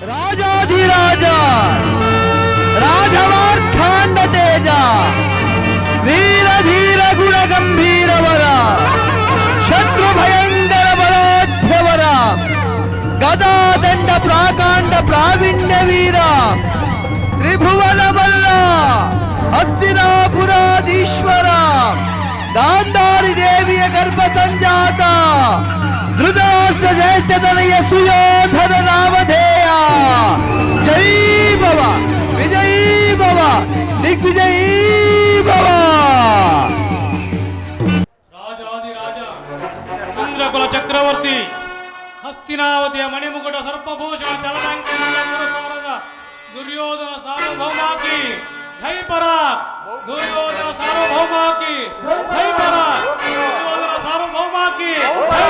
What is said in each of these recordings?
ರಾಜಾಧಿರಾಜ ರಾಘವಾರ್ಖಾಂಡ ತೇಜ ವೀರ ಧೀರ ಗುಣ ಗಂಭೀರವರ ಶತ್ರು ಭಯಂಕರ ಬಲಾಢ್ಯವರ ಗದಾದಂಡ ಪ್ರಾಕಾಂಡ ಪ್ರಾವೀಣ್ಯ ವೀರ ತ್ರಿಭುವನ ಬಲ್ಲ ಹಸ್ತಿನಾಪುರಾಧೀಶ್ವರ ಗಾಂಧಾರಿ ದೇವಿಯ ಗರ್ಭ ಸಂಜಾತ ಧೃತರಾಷ್ಟ್ರ ಜ್ಯೇಷ್ಠತನಯ ಸುಯೋಧನ ನಾಮಧೇಯ ಜೈ ಭವ ವಿಜಯೀ ಭವ ದಿಗ್ವಿಜಯೀ ಭವ. ರಾಜಾದಿರಾಜ ಇಂದ್ರಕುಲ ಚಕ್ರವರ್ತಿ ಹಸ್ತಿನಾವತಿಯ ಮಣಿಮುಕುಟ ಸರ್ಪಭೂಷಣ ತಲದಂಕಿಯ ಪುರಸಾರದ ದುರ್ಯೋಧನ ಸಾರ್ವಭೌಮಾಕಿ ಜೈಪರ ದುರ್ಯೋಧನ ಸಾರ್ವಭೌಮಾಕಿ ಜೈಪರ ದುರ್ಯೋಧನ ಸಾರ್ವಭೌಮಾಕಿ ಜೈಪರ.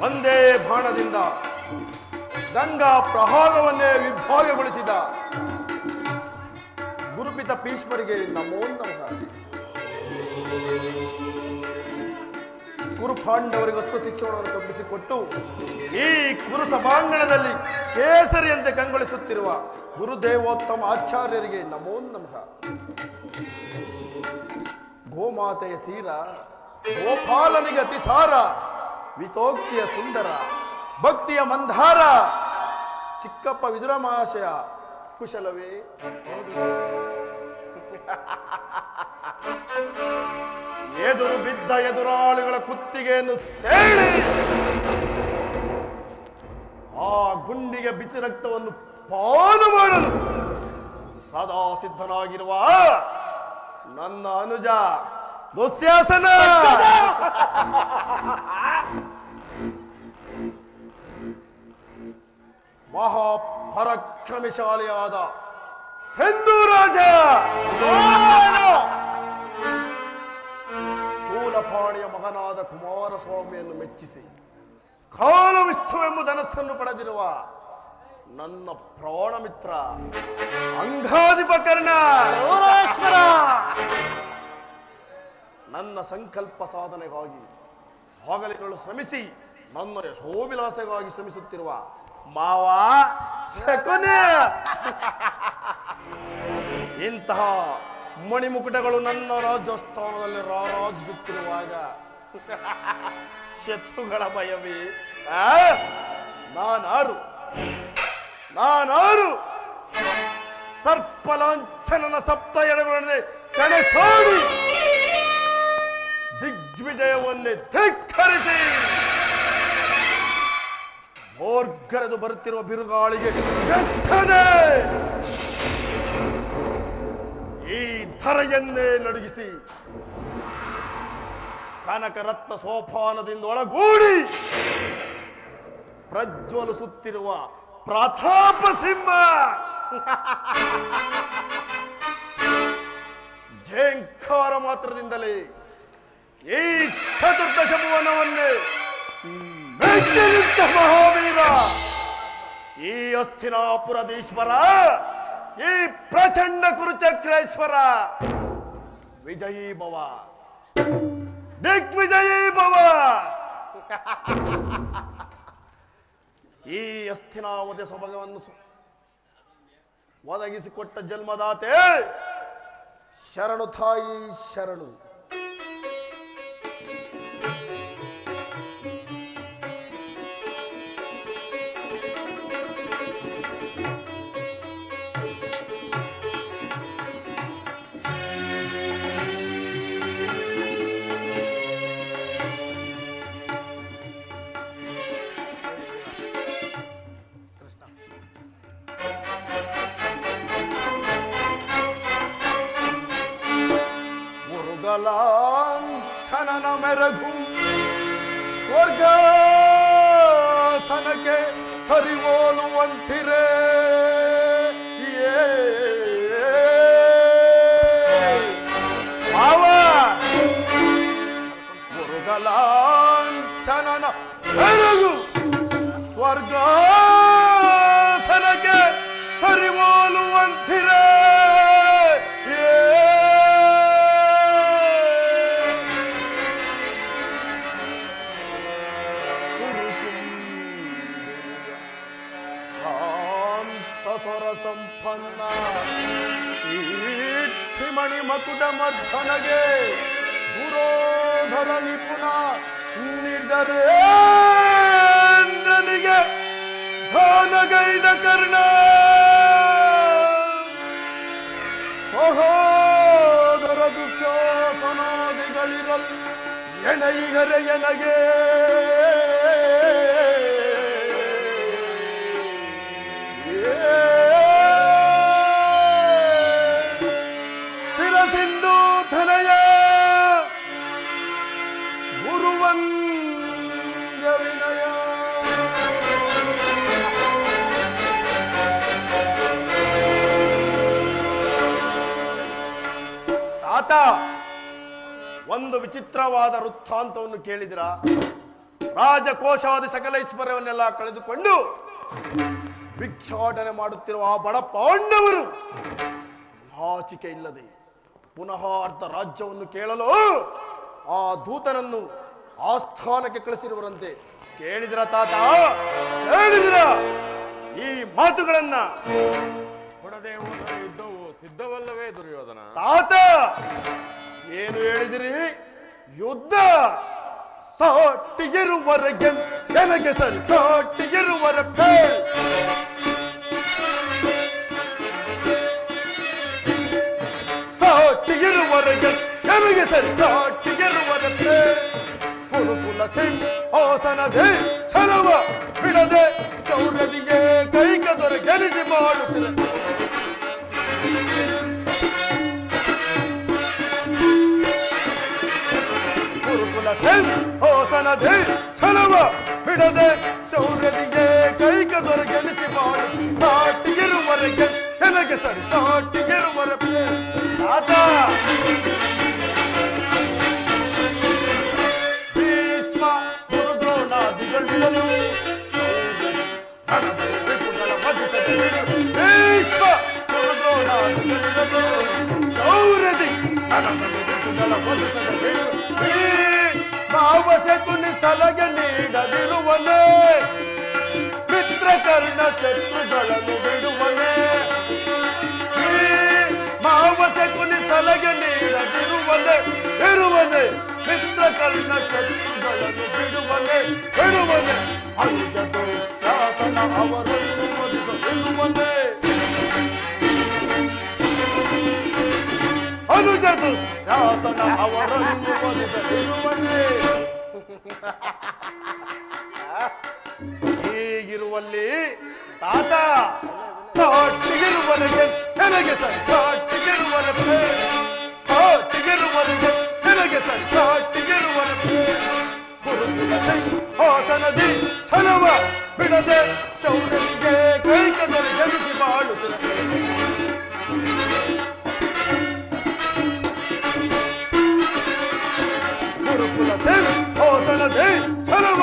ಒಂದೇ ಬಾಣದಿಂದ ಗಂಗಾ ಪ್ರಭಾಗವನ್ನೇ ವಿಭಾಗಗೊಳಿಸಿದ ಗುರುಪಿತ ಭೀಷ್ಮರಿಗೆ ನಮೋ ನಮಃ. ಕುರು ಪಾಂಡವರಿಗೆ ಅಸ್ತ್ರ ಶಿಕ್ಷಣವನ್ನು ಕಲ್ಪಿಸಿಕೊಟ್ಟು ಈ ಕುರು ಸಭಾಂಗಣದಲ್ಲಿ ಕೇಸರಿಯಂತೆ ಕಂಗೊಳಿಸುತ್ತಿರುವ ಗುರುದೇವೋತ್ತಮ ಆಚಾರ್ಯರಿಗೆ ನಮೋ ನಮಃ. ಗೋಮಾತೆಯ ಸೀರ ಗೋಪಾಲನಿಗೆ ಅತಿಸಾರ ವಿತೋಕ್ತಿಯ ಸುಂದರ ಭಕ್ತಿಯ ಮಂಧಾರ ಚಿಕ್ಕಪ್ಪ ವಿದುರಮಾಶಯ ಕುಶಲವೇ? ಎದುರು ಬಿದ್ದ ಎದುರಾಳಿಗಳ ಕುತ್ತಿಗೆಯನ್ನು ಸೇಳಿ ಆ ಗುಂಡಿಗೆ ಬಿಸಿ ರಕ್ತವನ್ನು ಪಾಲು ಮಾಡಲು ಸದಾ ಸಿದ್ಧನಾಗಿರುವ ನನ್ನ ಅನುಜ ದುಶ್ಯಾಸನ ಮಹಾಪರಾಕ್ರಮಶಾಲಿಯಾದ ಸಿಂಧೂರಾಜ ಶೂಲಪಾಣಿಯ ಮಗನಾದ ಕುಮಾರಸ್ವಾಮಿಯನ್ನು ಮೆಚ್ಚಿಸಿ ಕಾಲವಿಷ್ಣುವೆಂಬ ಧನಸ್ಸನ್ನು ಪಡೆದಿರುವ ನನ್ನ ಪ್ರಾಣ ಮಿತ್ರ ಅಂಗಾಧಿಪ ಕರ್ಣ ನನ್ನ ಸಂಕಲ್ಪ ಸಾಧನೆಗಾಗಿ ಹಗಲಿರುಳು ಶ್ರಮಿಸಿ ನನ್ನ ಯಶೋಭಿಲಾಸೆಗಾಗಿ ಶ್ರಮಿಸುತ್ತಿರುವ ಮಾವ ಶಕುನ. ಇಂತಹ ಮಣಿಮುಕುಟಗಳು ನನ್ನ ರಾಜಸ್ಥಾನದಲ್ಲಿ ರಾರಾಜಿಸುತ್ತಿರುವಾಗ ಶತ್ರುಗಳ ಭಯವೇ? ನಾನಾರು ಸರ್ಪಲಾಂಛನನ ಸಪ್ತ ಎಡಗಳನ್ನೇ ಕಣಸಾಡಿ ದಿಗ್ವಿಜಯವನ್ನೇ ಧಿಕ್ಕರಿಸಿ ಭೋರ್ಗರೆದು ಬರುತ್ತಿರುವ ಬಿರುಗಾಳಿಗೆ ಗಚ್ಚದೆ ಈ ಧರೆಯನ್ನೇ ನಡುಗಿಸಿ ಕನಕರತ್ನ ಸೋಪಾನದಿಂದ ಒಳಗೂಡಿ ಪ್ರಜ್ವಲಿಸುತ್ತಿರುವ ಪ್ರತಾಪ ಸಿಂಹ ಝೇಂಕಾರ ಮಾತ್ರದಿಂದಲೇ ಈ ಚತುರ್ದಶ ಭುವನವನ್ನೇ ಮಹಾವೀರ ಈ ಹಸ್ತಿನಾಪುರದೀಶ್ವರ ಈ ಪ್ರಚಂಡ ಕುರುಚಕ್ರೇಶ್ವರ ವಿಜಯೀ ಭವ ದಿಗ್ವಿಜಯೀ ಭವ. ಈ ಹಸ್ತಿನಾವತಿ ಸೊಬಗವನ್ನು ಒದಗಿಸಿಕೊಟ್ಟ ಜನ್ಮದಾತೆ ಶರಣು ತಾಯಿ ಶರಣು. ಲಾಂಛನನ ಮೆರಗು ಸ್ವರ್ಗಾಸನಕ್ಕೆ ಸರಿವೋಲುವಂತಿರೇ ಮುರುಗಲಾಂಛನನ ಮೆರಗು ಸ್ವರ್ಗಾಸನಕ್ಕೆ ಸರಿವೋಲುವಂತಿರೇ ಮಣಿಮಕುಟ ಮರ್ಧನಗೆ ಗುರೋಧರ ನಿಪುಣ ನಿರ್ಜರೇಂದ್ರನಿಗೆ ಧಾನಗೈದ ಕರ್ಣ ಸಹೋದರ ದುಶ್ಯಾಸನಾದಿಗಳಿರಲ್ ಎಣೈಗರೆ ಎನಗೆ ಶಿರಸಿಂಧು ಧನಯ ಗುರುವಂಗ ವಿನಯ ತಾತ, ಒಂದು ವಿಚಿತ್ರವಾದ ವೃತ್ತಾಂತವನ್ನು ಕೇಳಿದಿರ? ರಾಜಕೋಶಾದಿ ಸಕಲ ಐಶ್ವರ್ಯವನ್ನೆಲ್ಲ ಕಳೆದುಕೊಂಡು ಭಿಕ್ಷಾಟನೆ ಮಾಡುತ್ತಿರುವ ಆ ಬಡ ಪಾಂಡವರು ನಾಚಿಕೆ ಇಲ್ಲದೆ ಪುನಃ ಅರ್ಧ ರಾಜ್ಯವನ್ನು ಕೇಳಲು ಆ ದೂತನನ್ನು ಆಸ್ಥಾನಕ್ಕೆ ಕಳಿಸಿರುವರಂತೆ. ಕೇಳಿದಿರ ತಾತ? ಕೇಳಿದಿರ ಈ ಮಾತುಗಳನ್ನ? ಕೊಡದೆ ಹೋದರೆ ಯುದ್ಧವು ಸಿದ್ಧವಲ್ಲವೇ ದುರ್ಯೋಧನ? ತಾತ ಏನು ಹೇಳಿದಿರಿ? ಯುದ್ಧ ಸಾಟಿಗಿರುವರೆಗೆ ನನಗೆ ಸರಿ, ಸಾಟಿಗಿರುವರೆ ಸಾಟಿಗಿರುವರೆಗೆ ನಮಗೆ ಸರಿ, ಸಾಟಿಗಿರುವರೆ ಕುರುಕುಲ ಸಿಂಹಾಸನದೆ ಛಲವ ಬಿಡದೆ ಶೌರ್ಯದಿಗೆ ಕೈಕದೊರೆ ಗೆಲಿಸಿ ಮಾಡುತ್ತಿರ ಕುರುಕುಲ ಸಿಂಹಾಸನದೆ ಛಲವ ಬಿಡದೆ ಶೌರ್ಯದಿಗೆ ಕೈಕದೊರೆ ಗೆಲಿಸಿ ಮಾಡು ಸಾಟಿಗಿರುವರೆಗೆ ನನಗೆ ಸರಿ, ಸಾಟಿಗಿರುವರೆ ಆತ ಭೀಷ್ಮ ಗುರುದ್ರೋಣಾದಿಗಳಿರಲು ಭೀಷ್ಮ ಗುರುದ್ರೋಣಾದಿಗಳಿರಲು ಶೌರ್ಯದಿ ಭಾವಶಕುನಿ ಸಲಗೆ ನೀಡದಿರುವನೇ, ಮಿತ್ರಕರ್ಣ ಶತ್ರುಗಳನ್ನು ಬಿಡುವನೇ. ಭಾವಶಕುನಿ ಸಲಗೆ ನೀಡದಿರುವನೇ ಇರುವನೇ, ಮಿತ್ರಕರ್ಣ ಶತ್ರುಗಳನ್ನು ಬಿಡುವನೇ ಬಿಡುವನೇ. ಅನುಜತು ಶಾಸನ ಅವರನ್ನು ಒದಿಸದಿರುವನೇ, ಅನುಜತು ಶಾಸನ ಅವರನ್ನು ಒದಿಸದಿರುವನೇ. ಹೀಗಿರುವಲ್ಲಿ ತಾತ ಸಾಟಿಗಿರುವರೆಗೆ ನನಗೆ ಸರಿ, ಸಾಟಿಗಿರುವರೆ ಸಾಟಿಗಿರುವರೆಗೆ ನನಗೆ ಸರಿ, ಸಾಟಿಗಿರುವರೆ ಗುರುಕುಲ ಸಿಂಹಾಸನದಿ ಛಲವ ಬಿಡದೆ ಶೌರ್ಯನಿಗೆ ಕೈಕದೊರೆ ಗೆಲಿಸಿ ಮಾಡುತ್ತಿರ ಗುರುಕುಲ ಸಿಂಹಾಸನದಿ ಛಲವ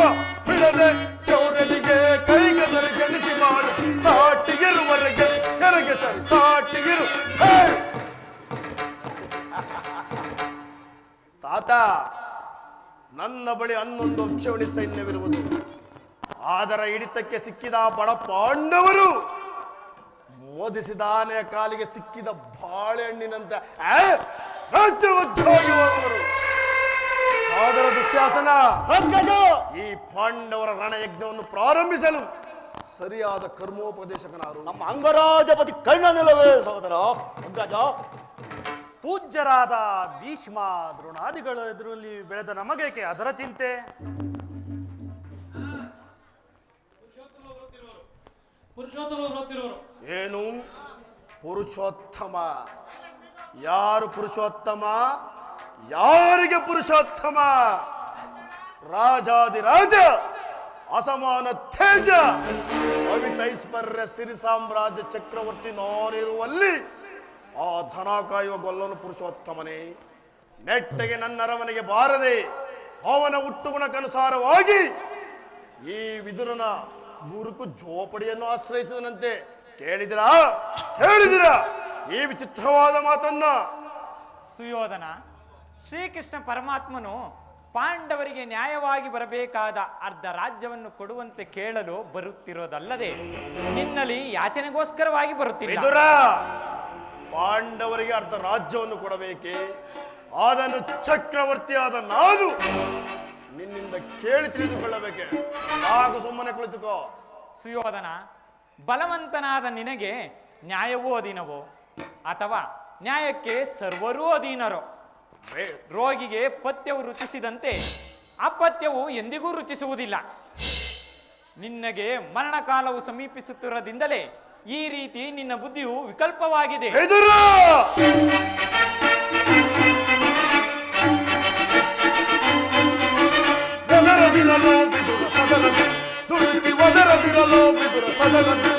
ಬಿಡದೆ ಶೌರ್ಯನಿಗೆ ಕೈಕದೊರೆ ಗೆಲಿಸಿ ಮಾಡು ಸಾಟಿಗಿರುವರೆಗೆ ನನಗೆ ಸರಿ, ಸಾಟಿಗಿರು. ತಾತ, ನನ್ನ ಬಳಿ 11 ಅಕ್ಷೋಣಿ ಸೈನ್ಯವಿರುವುದು. ಅದರ ಹಿಡಿತಕ್ಕೆ ಸಿಕ್ಕಿದ ಬಡ ಪಾಂಡವರು ಮೋದಿಸಿದ ಆನೆಯ ಕಾಲಿಗೆ ಸಿಕ್ಕಿದ ಬಾಳೆಹಣ್ಣಿನಂತೆ ರಾಜ್ಯೋದ್ಯೋಗಿಗಳು. ಅದರ ದುಶ್ಯಾಸನ ಈ ಪಾಂಡವರ ರಣಯಜ್ಞವನ್ನು ಪ್ರಾರಂಭಿಸಲು ಸರಿಯಾದ ಕರ್ಮೋಪದೇಶಕನಾರು ನಮ್ಮ ಅಂಗರಾಜಪತಿ ಕರ್ಣನಿಲ್ಲವೇ ಸಹೋದರ ಅಂಗರಾಜ? ಪೂಜ್ಯರಾದ ಭೀಷ್ಮ ದ್ರೋಣಾದಿಗಳ ಎದುರಲ್ಲಿ ಬೆಳೆದ ನಮಗೇಕೆ ಅದರ ಚಿಂತೆ? ಪುರುಷೋತ್ತಮ ಬರುತ್ತಿರುವರು. ಏನು ಪುರುಷೋತ್ತಮ? ಯಾರು ಪುರುಷೋತ್ತಮ? ಯಾರಿಗೆ ಪುರುಷೋತ್ತಮ? ರಾಜಾದಿರಾಜ, ಅಸಮಾನ ತೇಜ, ಅವಿತೈಸ್ಪರ್ಯ ಸಿರಿ ಸಾಮ್ರಾಜ್ಯ ಚಕ್ರವರ್ತಿ ನಾನಿರುವಲ್ಲಿ ಆ ಧನ ಕಾಯುವ ಗೊಲ್ಲನು ಪುರುಷೋತ್ತಮನೇ. ನೆಟ್ಟಗೆ ನನ್ನ ಅರಮನೆಗೆ ಬಾರದೆ ಅವನ ಹುಟ್ಟುಗುಣಕ್ಕನುಸಾರವಾಗಿ ಈ ವಿದುರನ ಮೂರುಕು ಜೋಪಡಿಯನ್ನು ಆಶ್ರಯಿಸಿದನಂತೆ. ಕೇಳಿದಿರಾ? ಕೇಳಿದಿರಾ ಈ ವಿಚಿತ್ರವಾದ ಮಾತನ್ನ? ಸುಯೋಧನ, ಶ್ರೀಕೃಷ್ಣ ಪರಮಾತ್ಮನು ಪಾಂಡವರಿಗೆ ನ್ಯಾಯವಾಗಿ ಬರಬೇಕಾದ ಅರ್ಧ ರಾಜ್ಯವನ್ನು ಕೊಡುವಂತೆ ಕೇಳಲು ಬರುತ್ತಿರೋದಲ್ಲದೆ ನಿನ್ನಲ್ಲಿ ಯಾಚನೆಗೋಸ್ಕರವಾಗಿ ಬರುತ್ತಿಲ್ಲ. ವಿದುರ, ಪಾಂಡವರಿಗೆ ಅರ್ಧ ರಾಜ್ಯವನ್ನು ಕೊಡಬೇಕೆ? ಅದನ್ನು ಚಕ್ರವರ್ತಿಯಾದ ನಾನು ನಿನ್ನಿಂದ ಕೇಳಿ ತಿಳಿದುಕೊಳ್ಳಬೇಕೆ? ಹಾಗೂ ಸುಮ್ಮನೆ ಕುಳಿತುಕೋ. ಸುಯೋಧನ, ಬಲವಂತನಾದ ನಿನಗೆ ನ್ಯಾಯವೂ ಅಧೀನವೋ ಅಥವಾ ನ್ಯಾಯಕ್ಕೆ ಸರ್ವರೂ ಅಧೀನರೋ? ರೋಗಿಗೆ ಪಥ್ಯವು ರುಚಿಸಿದಂತೆ ಅಪಥ್ಯವು ಎಂದಿಗೂ ರುಚಿಸುವುದಿಲ್ಲ. ನಿನ್ನಗೆ ಮರಣಕಾಲವು ಸಮೀಪಿಸುತ್ತಿರೋದ್ರಿಂದಲೇ ಈ ರೀತಿ ನಿನ್ನ ಬುದ್ಧಿಯು ವಿಕಲ್ಪವಾಗಿದೆ. ದುಡುಕಿ ಒದರದಿರಲು ಬಿದುರ ಸದರದಿ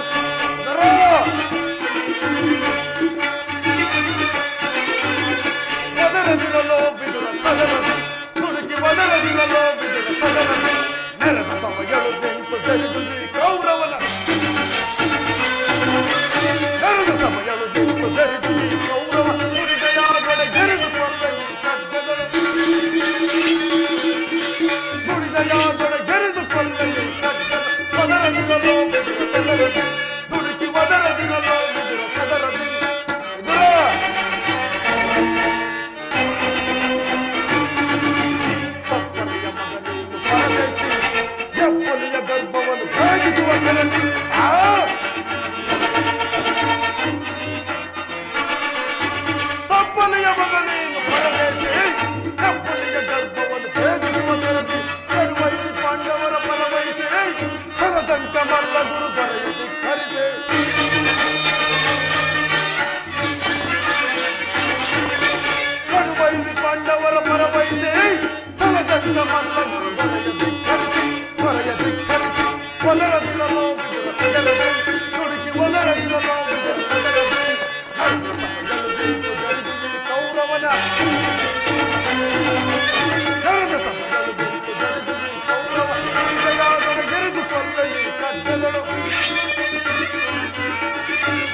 ಒದರದಿರಲು ಬಿದುರ ಸದರದಿ ದುಡುಕಿ ಒದರದಿರಲು ಬಿದುರ ಸದರದಿ ನೆರೆದ ಸಮಯಗಳು ಬೆಂಕು ಜರಿದು ಕೌರವನ ನೆರೆದ ಸಮಯಗಳು ಬೆಂಕು ಜರಿದು ಕೌರವ ನುಡಿದೆಯಾಗಡೆ ಗೆರಿದುಕೊಂಡೆ ಕಡ್ಗಗಳು ನುಡಿದೆಯಾಗಡೆ ಗೆರಿದುಕೊಂಡೆ ಕಡ್ಗದ ಒದರದಿರಲು ಬಿದುರ ಸದರದಿ ದುಡುಕಿ ಒದರದಿರಲು ಬಿದುರ ಸದರದಿ ಎಪ್ಪಲಿಯ ಗರ್ಭವನ್ನು ಭೇದಿಸುವ ಕರೆದಿ ತಪ್ಪಲಿಯ ಮಗನೇನು ಪರದೇಶಿ ಎಪ್ಪಲಿಯ ಗರ್ಭವನ್ನು ಭೇದಿಸುವ ಕರೆದಿ ಕಡುವೈಸಿ ಪಾಂಡವರ ಫಲವಹಿಸಿ ಸರದಂಕ ಮಲ್ಲ ಗುರು ದೊರೆಯದಿ ಕರಿದೆ ಕಡುವೈಸಿ ಪಾಂಡವರ ಫಲವಹಿಸಿ ಸರದಂಕ ಮಲ್ಲ ಗುರು ದೊರೆಯದಿ ಧಿಕ್ಕರಿಸಿ ಒದರದಿರಲು ಬಿದುರ ಸದರದಿ ನುಡುಕಿ ಒದರದಿರಲು ಬಿದುರ ಸದರದಿ ಕೌರವನ ನೆರೆದ ಸಮಯಗಳು ಬೆಂಕು ಜರಿದುವಿ ಕೌರವ ನುಡಿದೆಯಾದರೆ ಗೆರಿದುಕೊಂಡಲಿ ಕಡ್ಗಗಳು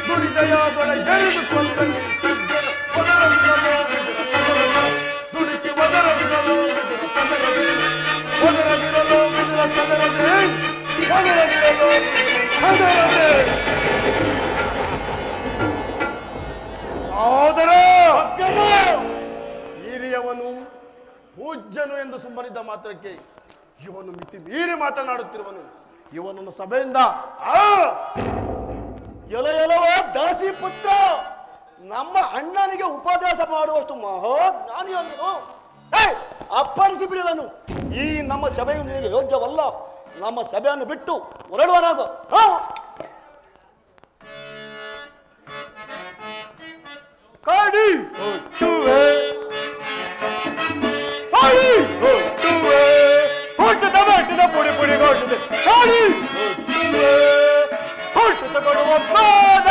ನುಡಿದೆಯಾದರೆ ಗೆರಿದುಕೊಂಡಲಿ ಕಡ್ಗಗಳು ಒದರದಿರಲು ಬಿದುರ ಸದರದಿ ದುಡುಕಿ ಒದರದಿರಲು ಬಿದುರ ಸದರದಿ ಒದರದಿರಲು ಬಿದುರ ಸದರದಿ ಒದರದಿರಲು ಸದರದಿ. ಸಹೋದರ, ಹಿರಿಯವನು ಪೂಜ್ಯನು ಎಂದು ಸುಮ್ಮನಿದ್ದ ಮಾತ್ರಕ್ಕೆ ಇವನು ಮಿತಿ ಮೀರಿ ಮಾತನಾಡುತ್ತಿರುವನು. ಇವನನ್ನು ಸಭೆಯಿಂದ ಎಲವ ದಾಸಿ ಪುತ್ರ, ನಮ್ಮ ಅಣ್ಣನಿಗೆ ಉಪದೇಶ ಮಾಡುವಷ್ಟು ಮಹಾಜ್ಞಾನಿಯನ್ನು ಅಪ್ಪಣಿಸಿ ಬಿಡುವನು. ಈ ನಮ್ಮ ಸಭೆಯು ನಿನಗೆ ಯೋಗ್ಯವಲ್ಲ. ನಮ್ಮ ಸಭೆಯನ್ನು ಬಿಟ್ಟು ಹೊರಡುವನಾಗು. ಕಾಡಿ ಹೊಟ್ಟುವೆ ಕಾಡಿ ಹೊಟ್ಟುವೆ ಹುಟ್ಟದ ಬೆಟ್ಟದ ಪುಡಿ ಪುಡಿ ಕೊಟ್ಟಿದೆ. ಕಾಡಿ ಹೊಟ್ಟುವೆ ಹುಟ್ಟು ತಗೊಳ್ಳುವ ಪ್ರಾಣ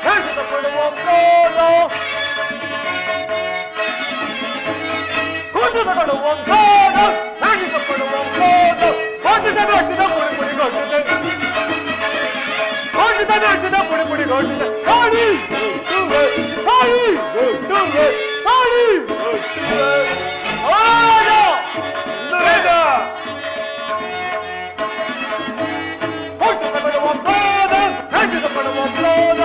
ಹೆಣ್ಣು ತಗೊಳ್ಳುವ ಪ್ರಾಣ ಹುಟ್ಟು ತಗೊಳ್ಳುವ ಪ್ರಾಣ ಹೆಣ್ಣು ತಗೊಳ್ಳುವ ಪ್ರಾಣ ಹುಟ್ಟದ ಬೆಟ್ಟದ ಪುಡಿ ಪುಡಿ ಕೊಟ್ಟಿದೆ. ಹುಟ್ಟದ ಬೆಟ್ಟದ ಪುಡಿ ಪುಡಿ ಕೊಟ್ಟಿದೆ. ಕಾಡಿ ಹೊಟ್ಟುವೆ ಕಾಡಿ ಹೊಟ್ಟುವೆ ಕಾಡಿ ಹೊಟ್ಟುವೆ ಹುಟ್ಟು ತಗೊಳ್ಳುವ ಪ್ರಾಣ ಹೆಣ್ಣು ತಗೊಳ್ಳುವ ಪ್ರಾಣ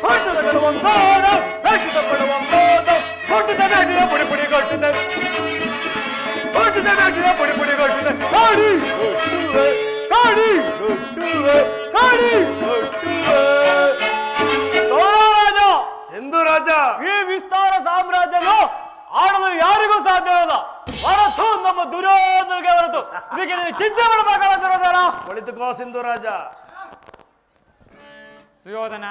ಹುಟ್ಟು ತಗೊಳ್ಳುವ ಪ್ರಾಣ ಹೆಣ್ಣು ತಗೊಳ್ಳುವ ಪ್ರಾಣ ಹುಟ್ಟದ ಬೆಟ್ಟದ ಪುಡಿ ಪುಡಿ ಕೊಟ್ಟಿದೆ. ಹುಟ್ಟದ ಬೆಟ್ಟದ ಪುಡಿ ಪುಡಿ ಕೊಟ್ಟಿದೆ. ಕಾಡಿ ಹೊಟ್ಟುವೆ ಕಾಡಿ ಹೊಟ್ಟುವೆ ಕಾಡಿ ಹೊಟ್ಟುವೆ. ಸಿಂಧು ರಾಜ, ಈ ವಿಸ್ತಾರ ಸಾಮ್ರಾಜ್ಯನು ಆಡಲು ಯಾರಿಗೂ ಸಾಧ್ಯವಿಲ್ಲ ಹೊರತು ನಮ್ಮ ದುರ್ಯೋಧನಿಗೆ ಹೊರತು. ಇದಕ್ಕೆ ನೀವು ಚಿಂತೆ ಮಾಡಬೇಕಾದ ದುರ್ಯೋಧನ. ಕುಳಿತುಕೋ ಸಿಂಧು ರಾಜ. ಸುಯೋಧನ,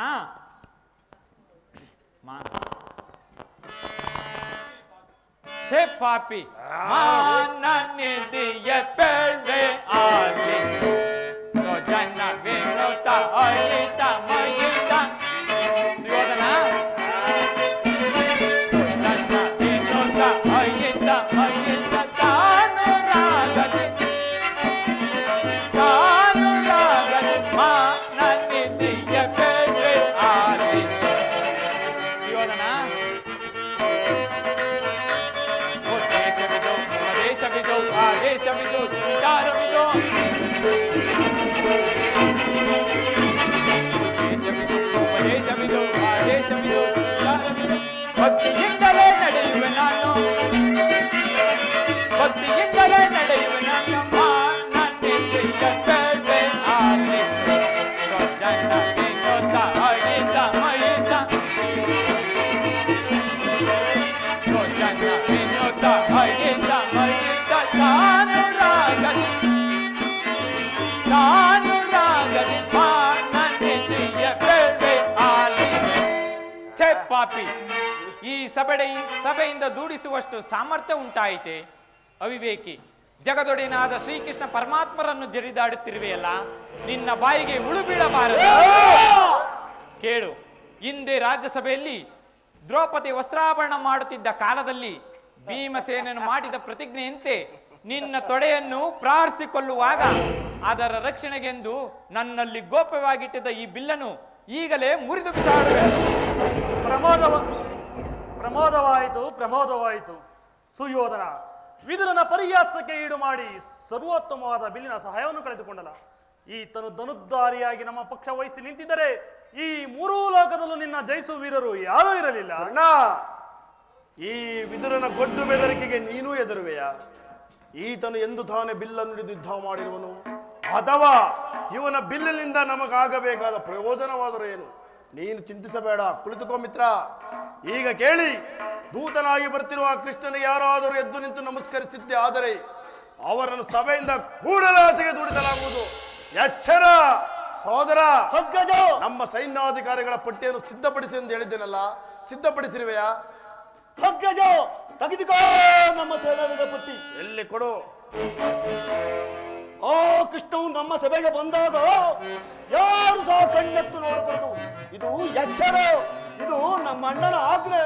ಸೇ ಪಾಪಿ ಮಾನನಿಧಿಯ ಪೆಡೆ ಆಲಿಸು ಜನ ವಿನೋತ ಅಯಿತ ಮಯಿತ. ಸುಯೋಧನ, ಜನ ವಿನೋತ ಅಯಿತ ಮಯಿತ ತಾನು ರಾಗದೆ ಮಾನನಿಧಿಯ ಪೆಡೆ ಆಲಿಸು. ಸುಯೋಧನ, ದೇಶವಿದು ಆದೇಶವಿದು ವಿಚಾರವಿದು ದೇಶವಿದು ಪಾಪಿ, ಈ ಸಭೆಯಿಂದ ದೂಡಿಸುವಷ್ಟು ಸಾಮರ್ಥ್ಯ ಉಂಟಾಯಿತೆ? ಅವಿವೇಕಿ, ಜಗದೊಡೆಯನಾದ ಶ್ರೀಕೃಷ್ಣ ಪರಮಾತ್ಮರನ್ನು ಜರಿದಾಡುತ್ತಿರುವೆಯಲ್ಲ, ನಿನ್ನ ಬಾಯಿಗೆ ಮುಳು ಬೀಳಬಾರದು. ಕೇಳು, ಹಿಂದೆ ರಾಜ್ಯಸಭೆಯಲ್ಲಿ ದ್ರೌಪದಿ ವಸ್ತ್ರಾಭರಣ ಮಾಡುತ್ತಿದ್ದ ಕಾಲದಲ್ಲಿ ಭೀಮಸೇನನು ಮಾಡಿದ ಪ್ರತಿಜ್ಞೆಯಂತೆ ನಿನ್ನ ತೊಡೆಯನ್ನು ಪ್ರಾರ್ಥಿಸಿಕೊಳ್ಳುವಾಗ ಅದರ ರಕ್ಷಣೆಗೆಂದು ನನ್ನಲ್ಲಿ ಗೋಪ್ಯವಾಗಿಟ್ಟಿದ್ದ ಈ ಬಿಲ್ಲನ್ನು ಈಗಲೇ ಮುರಿದು ಬಿಸಾಡುವೆ. ಪ್ರಮೋದವಾಯಿತು. ಸುಯೋಧನ ವಿದುರನ ಪರಿಹಾಸಕ್ಕೆ ಈಡು ಮಾಡಿ ಸರ್ವೋತ್ತಮವಾದ ಬಿಲ್ಲಿನ ಸಹಾಯವನ್ನು ಕಳೆದುಕೊಂಡಲ್ಲ. ಈತನು ಧನುರ್ಧಾರಿಯಾಗಿ ನಮ್ಮ ಪಕ್ಷ ವಹಿಸಿ ನಿಂತಿದ್ದರೆ ಈ ಮೂರೂ ಲೋಕದಲ್ಲೂ ನಿನ್ನ ಜಯಿಸುವ ವೀರರು ಯಾರೂ ಇರಲಿಲ್ಲ. ಕರ್ಣ, ಈ ವಿದುರನ ಗೊಡ್ಡು ಬೆದರಿಕೆಗೆ ನೀನೂ ಎದುರುವೆಯಾ? ಈತನು ಎಂದು ತಾನೇ ಬಿಲ್ಲನ್ನು ಹಿಡಿದು ಯುದ್ಧ ಮಾಡಿರುವನು? ಅಥವಾ ಇವನ ಬಿಲ್ಲಿನಿಂದ ನಮಗಾಗಬೇಕಾದ ಪ್ರಯೋಜನವಾದರೂ ಏನು? ನೀನು ಚಿಂತಿಸಬೇಡ, ಕುಳಿತುಕೋ ಮಿತ್ರ. ಈಗ ಕೇಳಿ, ದೂತನಾಗಿ ಬರ್ತಿರುವ ಕೃಷ್ಣನಿಗೆ ಯಾರಾದರೂ ಎದ್ದು ನಿಂತು ನಮಸ್ಕರಿಸಿದ್ದೆ ಆದರೆ ಅವರನ್ನು ಸಭೆಯಿಂದ ಕೂಡಲಾಸೆಗೆ ದೂಡಿಸಲಾಗುವುದು. ಎಚ್ಚರ ಸಹೋದರ. ನಮ್ಮ ಸೈನ್ಯಾಧಿಕಾರಿಗಳ ಪಟ್ಟಿಯನ್ನು ಸಿದ್ಧಪಡಿಸಿ ಎಂದು ಹೇಳಿದ್ದೇನಲ್ಲ, ಸಿದ್ಧಪಡಿಸಿರುವೆಯಾ? ತೆಗೆದುಕೋ ನಮ್ಮ ಸೇನಾಧಿಕಾರಿ ಪಟ್ಟಿ. ಎಲ್ಲಿ ಕೊಡು. ಆ ಕೃಷ್ಣವು ನಮ್ಮ ಸಭೆಗೆ ಬಂದಾಗ ಯಾರು ಸಹ ಕಣ್ಣೆತ್ತು ನೋಡಬಾರದು. ಇದು ಎಚ್ಚರ, ಇದು ನಮ್ಮ ಅಣ್ಣನ ಆಜ್ಞೆ.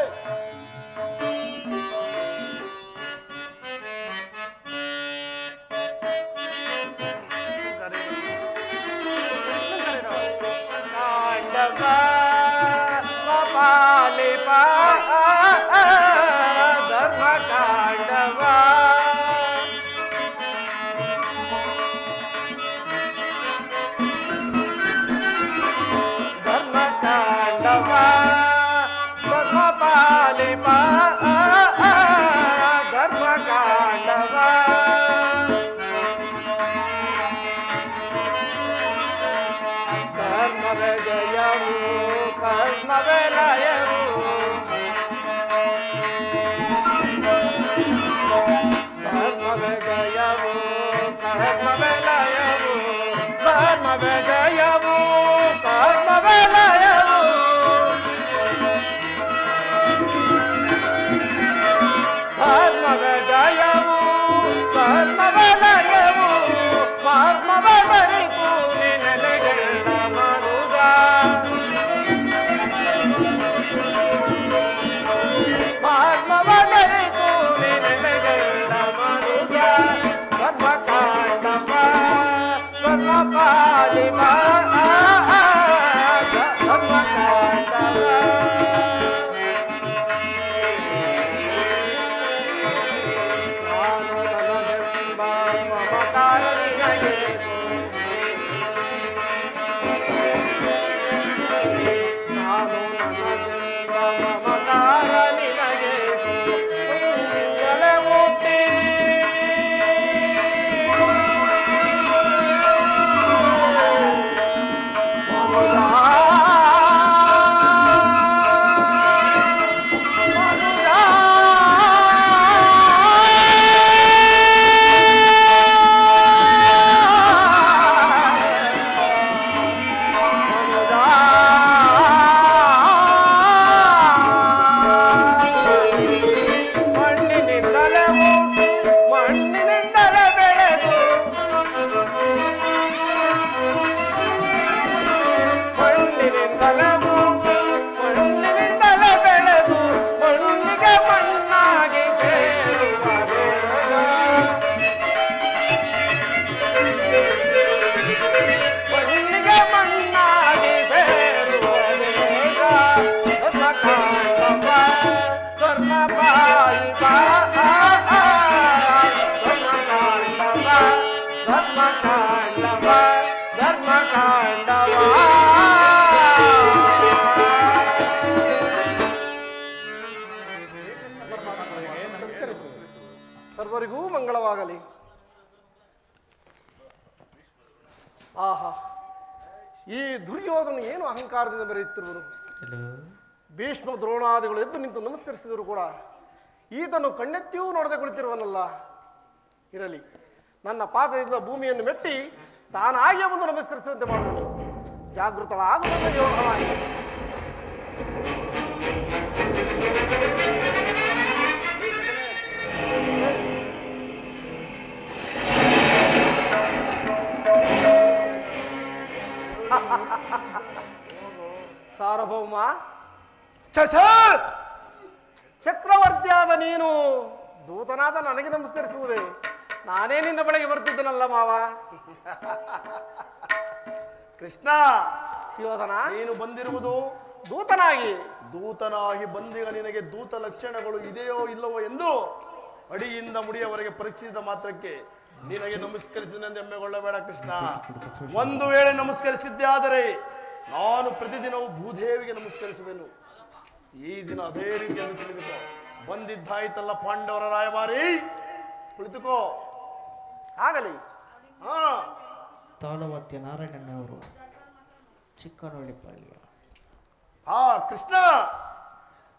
ಸರ್ವರಿಗೂ ಮಂಗಳವಾಗಲಿ. ಆಹಾ, ಈ ದುರ್ಯೋಧನ ಏನು ಅಹಂಕಾರದಿಂದ ಮೆರೆಯುತ್ತಿರುವರು. ಭೀಷ್ಮ ದ್ರೋಣಾದಿಗಳು ಎದ್ದು ನಿಂತು ನಮಸ್ಕರಿಸಿದರು ಕೂಡ ಈತನು ಕಣ್ಣೆತ್ತಿಯೂ ನೋಡದೆ ಕುಳಿತಿರುವನಲ್ಲ. ಇರಲಿ, ನನ್ನ ಪಾದದಿಂದ ಭೂಮಿಯನ್ನು ಮೆಟ್ಟಿ ತಾನಾಗಿಯೇ ಬಂದು ನಮಸ್ಕರಿಸುವಂತೆ ಮಾಡುವನು. ಜಾಗೃತಳಾಗುವಂತೆ ಯೋಧನಾಗಿ ತಮ್ಮ ಚಕ್ರವರ್ತಿಯಾದ ನೀನು ದೂತನಾದ ನನಗೆ ನಮಸ್ಕರಿಸುವುದೇ? ನಾನೇ ನಿನ್ನ ಬಳಿಗೆ ಬರ್ತಿದ್ದನಲ್ಲ ಮಾವ. ಕೃಷ್ಣ, ಸುಯೋಧನ, ನೀನು ಬಂದಿರುವುದು ದೂತನಾಗಿ ಬಂದಿಗ ನಿನಗೆ ದೂತ ಲಕ್ಷಣಗಳು ಇದೆಯೋ ಇಲ್ಲವೋ ಎಂದು ಅಡಿಯಿಂದ ಮುಡಿಯವರೆಗೆ ಪರೀಕ್ಷಿಸಿದ ಮಾತ್ರಕ್ಕೆ ನಿನಗೆ ನಮಸ್ಕರಿಸಿದಂತೆ ಹೆಮ್ಮೆಗೊಳ್ಳಬೇಡ ಕೃಷ್ಣ. ಒಂದು ವೇಳೆ ನಮಸ್ಕರಿಸಿದ್ದೆ ಆದರೆ ನಾನು ಪ್ರತಿದಿನವೂ ಭೂದೇವಿಗೆ ನಮಸ್ಕರಿಸುವೆನು. ಈ ದಿನ ಅದೇ ರೀತಿಯನ್ನು ತಿಳಿದುಕೋ. ಬಂದಿದ್ದಾಯ್ತಲ್ಲ ಪಾಂಡವರ ರಾಯಭಾರಿ, ಕುಳಿತುಕೋ. ಆಗಲಿ. ತಾಳವತ್ಯ ನಾರಾಯಣನವರು, ಚಿಕ್ಕನೊಳ್ಳಿಪಾಳ್ಯ. ಕೃಷ್ಣ,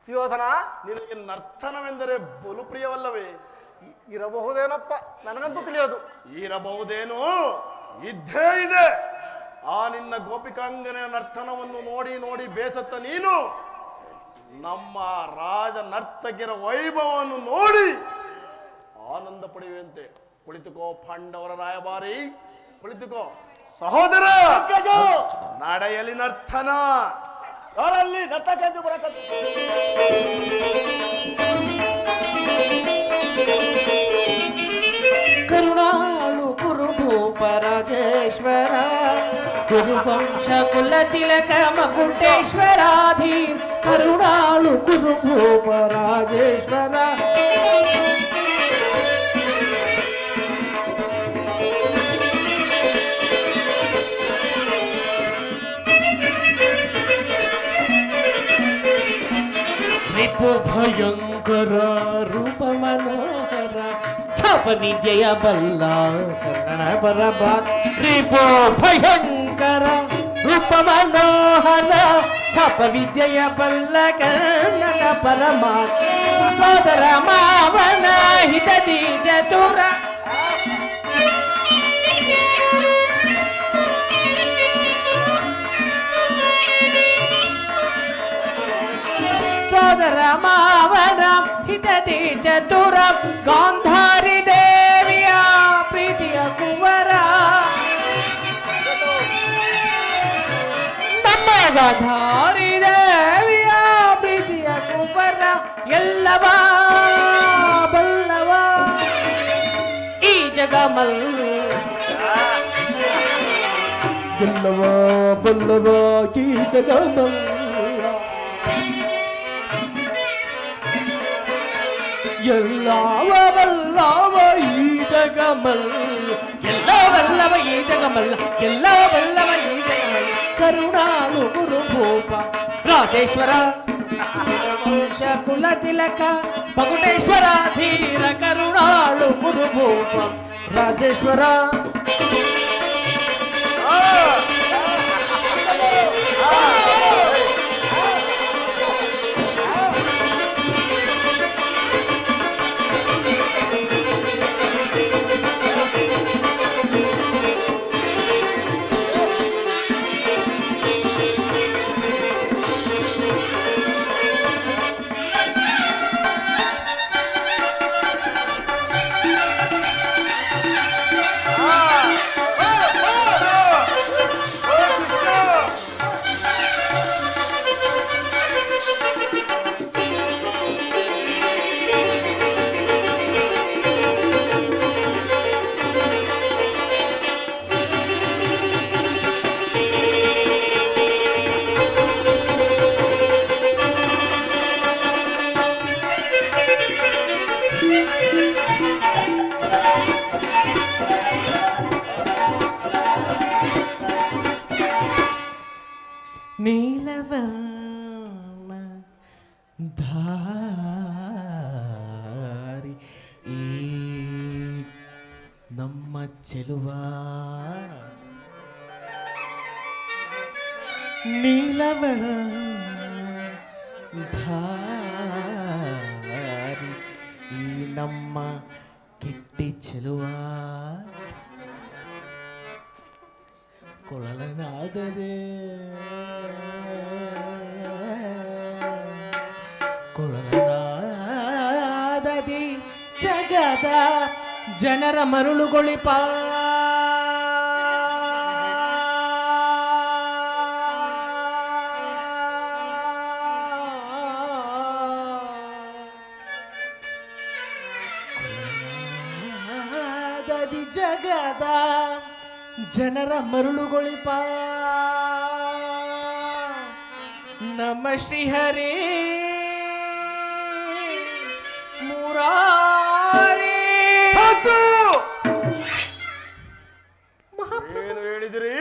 ಸುಯೋಧನ, ನಿನಗೆ ನರ್ತನವೆಂದರೆ ಬಲು ಪ್ರಿಯವಲ್ಲವೇ? ಇರಬಹುದೇನಪ್ಪ, ನನಗಂತೂ ತಿಳಿಯೋದು. ಇರಬಹುದೇನೋ, ಇದ್ದೇ ಇದೆ. ಆ ನಿನ್ನ ಗೋಪಿಕಾಂಗನೆಯ ನರ್ತನವನ್ನು ನೋಡಿ ನೋಡಿ ಬೇಸತ್ತ ನೀನು ನಮ್ಮ ರಾಜ ನರ್ತಕಿಯರ ವೈಭವವನ್ನು ನೋಡಿ ಆನಂದ ಪಡೆಯುವಂತೆ. ಕುಳಿತುಕೋ ಪಾಂಡವರ ರಾಯಭಾರಿ, ಕುಳಿತುಕೋ. ಸಹೋದರ, ನಡೆಯಲಿ ನರ್ತನ. ಅವರಲ್ಲಿ ನರ್ತಕೆಂದು ಬರಕತ್ತು. ಕರುಣಾಳು ಕುರುಭೂಪ ರಾಜೇಶ್ವರ, ಕುರುವಂಶ ಕುಲ ತಿಲಕ ಮಕುಟೇಶ್ವರಾಧಿ. ಕರುಣಾಳು ಕುರುಭೂಪ ರಾಜೇಶ್ವರ, ರಿಪು ಭಯಂಕರ ರೂಪ ಮನೋಹರ, ಛಾಪ ವಿದ್ಯೆಯ ಬಲ್ಲ ಕನ್ನಡ ಬರಬಾತ್. ರಿಪು ಭಯಂಕರ ರೂಪ ಮನೋಹರ, ಛಾಪ ವಿದ್ಯೆಯ ಬಲ್ಲ ಕನ್ನಡ ಪರಮಾತ್. ಸೋದರ ಮಾವನ ಹಿತದಿ ಚತುರ, ಸೋದರ ಮಾವನ ಹಿತದಿ ಚತುರ. ಗಾಂಧಾರಿ ದೇವಿಯ ಪ್ರೀತಿಯ ಕುವರ, ನಮ್ಮ ಗಾಂಧಾರಿ ದೇವಿಯ ಪ್ರೀತಿಯ ಕುವರ. ಎಲ್ಲವ ಬಲ್ಲವ ಈ ಜಗಮಲ್, ಎಲ್ಲವ ಬಲ್ಲವ ಈ ಜಗಮಲ್. ಎಲ್ಲವ ಬಲ್ಲವ ಈ ಜಗಮಲ್, ಎಲ್ಲವಲ್ಲವ ಈ ಜಗಮಲ್ಲ, ಎಲ್ಲವ ಬಲ್ಲವ ಈ ಜಗಮಲ್ಲ. ಕರುಣಾಳು ಗುರುಭೂಪ ರಾಜೇಶ್ವರ, ವಂಶ ಕುಲ ತಿಲಕ ಮಕುಟೇಶ್ವರ ಧೀರ. ಕರುಣಾಳು ಗುರುಭೂಪ ರಾಜೇಶ್ವರ. ನೀಲವರ್ಣ ಧಾರಿ ಈ ನಮ್ಮ ಚೆಲುವ, ನೀಲವರ್ಣ ಧಾರಿ ಈ ನಮ್ಮ ಕಿಟ್ಟಿ ಚೆಲುವ. ಕೊಳಲನಾದರೆ ಕೊಳಲನಾದದಿ ಜಗದ ಜನರ ಮರುಳುಗೊಳಿಪ. ಜಗದ ಜನರ ಮರುಳುಗೊಳಿಪ ನಮ ಶ್ರೀಹರಿ ಮುರಾರಿ. ಏನು ಹೇಳಿದಿರಿ?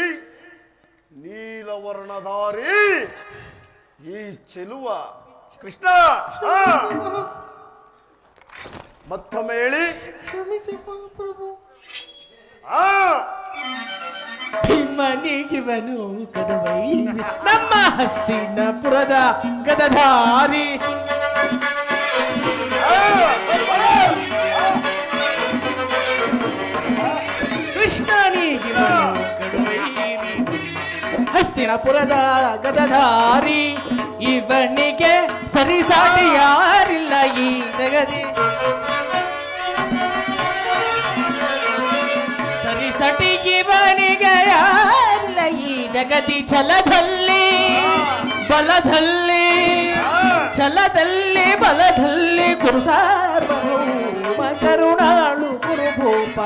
ನೀಲವರ್ಣಧಾರಿ ಈ ಚೆಲುವ ಕೃಷ್ಣ. ಮತ್ತೊಮ್ಮೆ ಹೇಳಿ. ಮನೆಗಿವನು ಕದವೈ ನಮ್ಮ ಹಸ್ತಿನಪುರದ ಗದಧಾರಿ. ಕೃಷ್ಣನಿಗಿವನು ಕಡುವೈರಿ ಹಸ್ತಿನಪುರದ ಗದಧಾರಿ. ಇವನಿಗೆ ಸರಿಸಾಟಿ ಯಾರಿಲ್ಲ ಈ ಜಗದಿ. ಸರಿಸಟಿ ಇವನಿಗೆ ಯಾರಿಲ್ಲ ಈ ಜಗದಿ. ಛಲದಲ್ಲಿ ಬಲದಲ್ಲಿ ಛಲದಲ್ಲಿ ಬಲದಲ್ಲಿ ಗುರು ಸಾರ್ವಭೌಮ ಕರುಣಾಳು ಗುರುಭೂಪ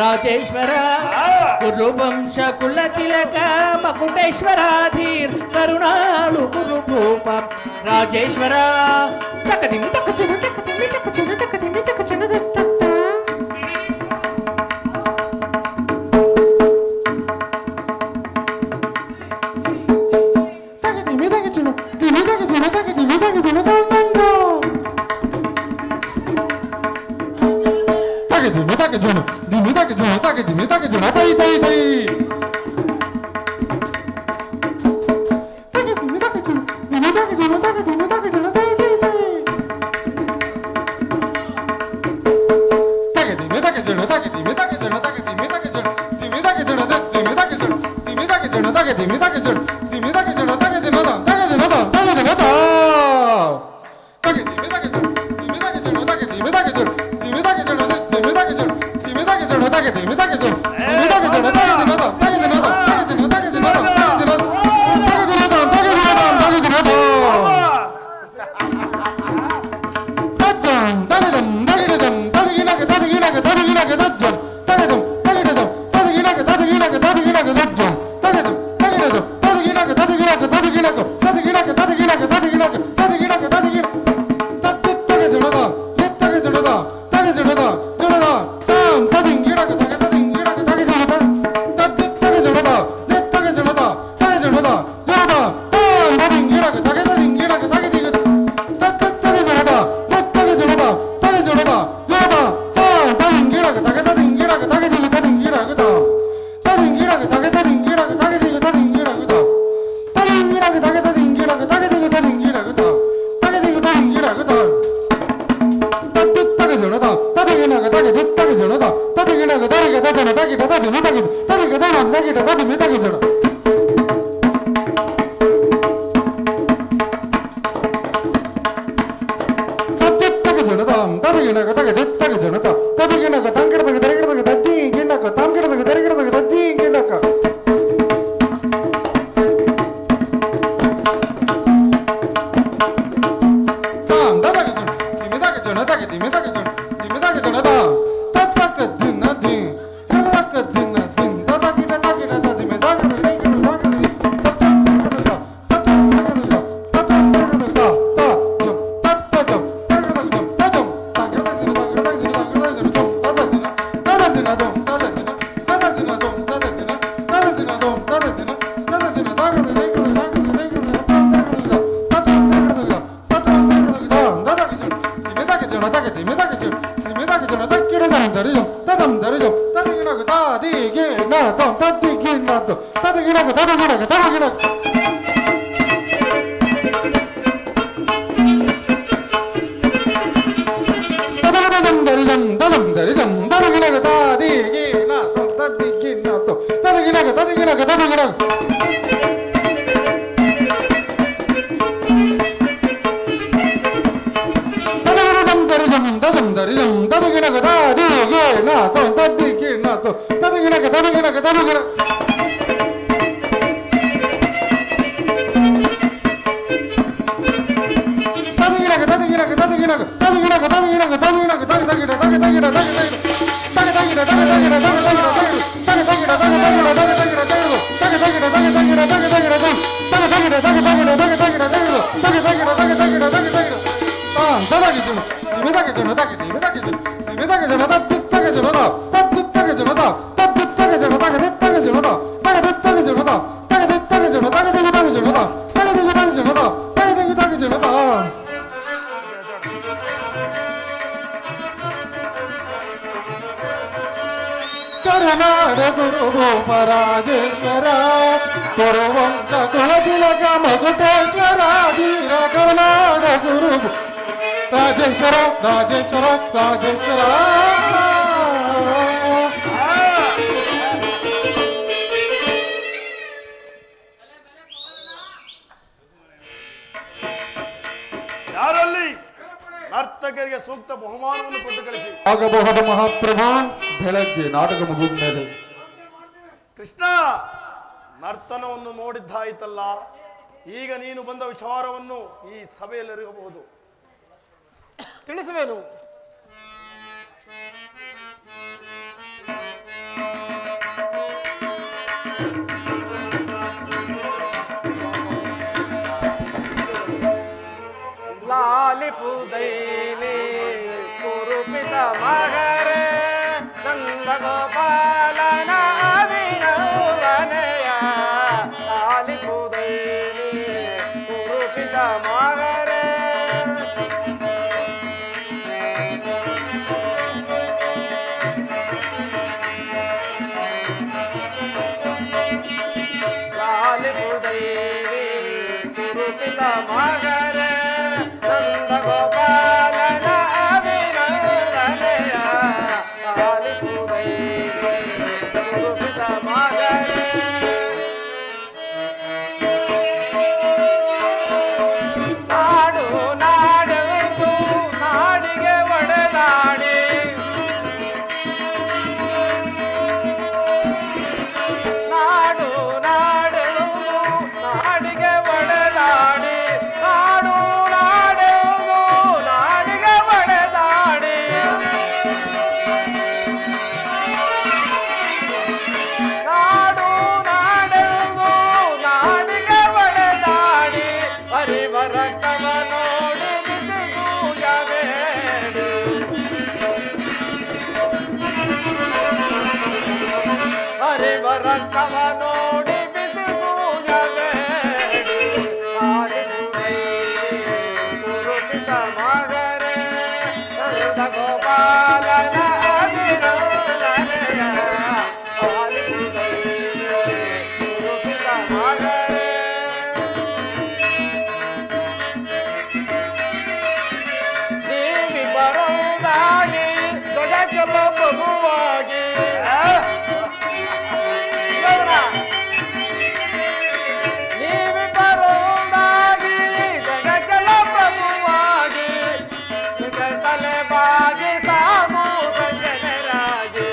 ರಾಜೇಶ್ವರ ಗುರುವಂಶ ಕುಲ ತಿಲಕ ಮಕುಟೇಶ್ವರಾಧೀರ್ ಕರುಣಾಳು ಗುರುಭೂಪ ರಾಜೇಶ್ವರ. ತಕದಿಮಿ ತಕಚುನ ತಕದಿಮಿ ತಕಚುನ ತಕದಿಮಿ ತಕಚುನ ದತ್ತ. ತದಗಿನ ಕರುನಾಡ ಗುರು ಭೂಪರಾಜೇಶ್ವರ ಕುರುವಂಶ ಕುಲತಿಲಕ ಮಗುಟೇಶ್ವರ ಧೀರ ಕರುನಾಡ ಗುರು ರಾಜೇಶ್ವರ ರಾಜೇಶ್ವರ ರಾಜೇಶ್ವರ ಯಾರಲ್ಲಿ ನರ್ತಕರಿಗೆ ಸೂಕ್ತ ಬಹುಮಾನವನ್ನು ಕೊಟ್ಟು ಕಳಿಸಿ. ಆಗಬಹುದು ಮಹಾಪ್ರಭು. ಬೆಳಗ್ಗೆ ನಾಟಕ ಮುಗಿದ ಮೇಲೆ ಕೃಷ್ಣ, ನರ್ತನವನ್ನು ನೋಡಿದ್ದಾಯ್ತಲ್ಲ, ಈಗ ನೀನು ಬಂದ ವಿಚಾರವನ್ನು ಈ ಸಭೆಯಲ್ಲಿರಬಹುದು. ತಿಳಿಸುವೇನು. ಲಾಲಿಪುದೈನಿ ಕುರುಪಿತ ಮಗರೆ ನಂದ ಗೋಪಾಲನ ಅಭಿನವನೆಯ ಲಾಲಿಪುದೈನಿ ಕುರುಪಿತ ಮಗರೆ ಲಾಲಿಪುದೈನಿ ಕುರುಪಿತ ಮಗರೆ ನಂದ ಗೋಪಾಲನ ಅಭಿನವನೆಯ ಲಾಲಿಪುದೈನಿ ಕುರುಪಿತ ಮಗರೆ ನಾಡು ನಾಡೆಂದು ನಾಡಿಗೆ ಒಡೆದಾಡಿ ನಾಡು ನಾಡೆಂದು ನಾಡಿಗೆ ಒಡೆದಾಡಿ ನಾಡು ನಾಡೆಂದು ನಾಡಿಗೆ ಒಡೆದಾಡಿ ನಾಡು ನಾಡೆಂದು ನಾಡಿಗೆ ಒಡೆದಾಡಿ ಹರಿವರ ಕವ ನೋಡಿ ಬಿಸಿಗೂಯಬೇಡಿ ಹರಿವರ ಕವ ನೋಡಿ ಬಿಸಿಗೂಯಬೇಡಿ ಆಲಿಪುದೈನಿ ಕುರುಪಿತ ಮಗರೆ ನಂದ ಗೋಪಾಲನ ಅಭಿನವನೆಯ ಆಲಿಪುದೈನಿ ಕುರುಪಿತ ಮಗರೆ ದೇವಿ ಬರುವುದಾಗಿ ಜಗಕ್ಕೆಲ್ಲ ಪ್ರಭುವಾಗಿ ನೀವಿ ಬರುವುದಾಗಿ ಜಗಕ್ಕೆಲ್ಲ ಪ್ರಭುವಾಗಿ ತಲೆ ಬಾಗಿ ಸಾಗು ಸಂಜನರಾಗಿ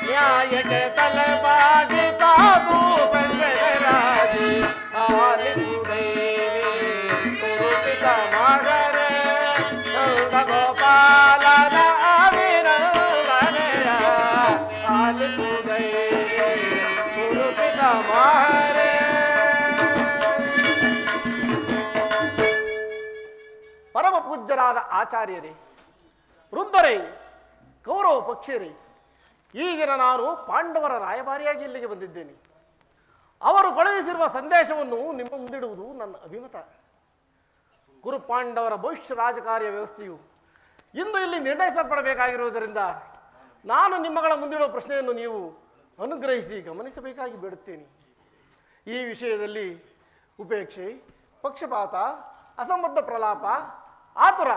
ನ್ಯಾಯಕ್ಕೆ ತಲೆ ಬಾಗಿ ಸಾಗು ಸಂಜನರಾಗಿ ಆಲಿಪುದೈನಿ ಕುರುಪಿತ ಮಗರೆ ನಂದ ಗೋಪಾಲನ ಅಭಿನವನೆಯ ಆಲಿಪುದೈನಿ ಕುರುಪಿತ ಮಗರೆ ಪರಮ ಪೂಜ್ಯರಾದ ಆಚಾರ್ಯರೇ, ವೃದ್ಧರೇ, ಕೌರವ ಪಕ್ಷರೇ, ಈ ದಿನ ನಾನು ಪಾಂಡವರ ರಾಯಭಾರಿಯಾಗಿ ಇಲ್ಲಿಗೆ ಬಂದಿದ್ದೇನೆ. ಅವರು ಕಳುಹಿಸಿರುವ ಸಂದೇಶವನ್ನು ನಿಮ್ಮ ಮುಂದಿಡುವುದು ನನ್ನ ಅಭಿಮತ. ಕುರು ಪಾಂಡವರ ಭವಿಷ್ಯ ರಾಜಕಾರ್ಯ ವ್ಯವಸ್ಥೆಯು ಇಂದು ಇಲ್ಲಿ ನಿರ್ಣಯಿಸಲ್ಪಡಬೇಕಾಗಿರುವುದರಿಂದ ನಾನು ನಿಮ್ಮಗಳ ಮುಂದಿಡುವ ಪ್ರಶ್ನೆಯನ್ನು ನೀವು ಅನುಗ್ರಹಿಸಿ ಗಮನಿಸಬೇಕಾಗಿ ಬೇಡುತ್ತೇನೆ. ಈ ವಿಷಯದಲ್ಲಿ ಉಪೇಕ್ಷೆ, ಪಕ್ಷಪಾತ, ಅಸಂಬದ್ಧ ಪ್ರಲಾಪ, ಆತುರ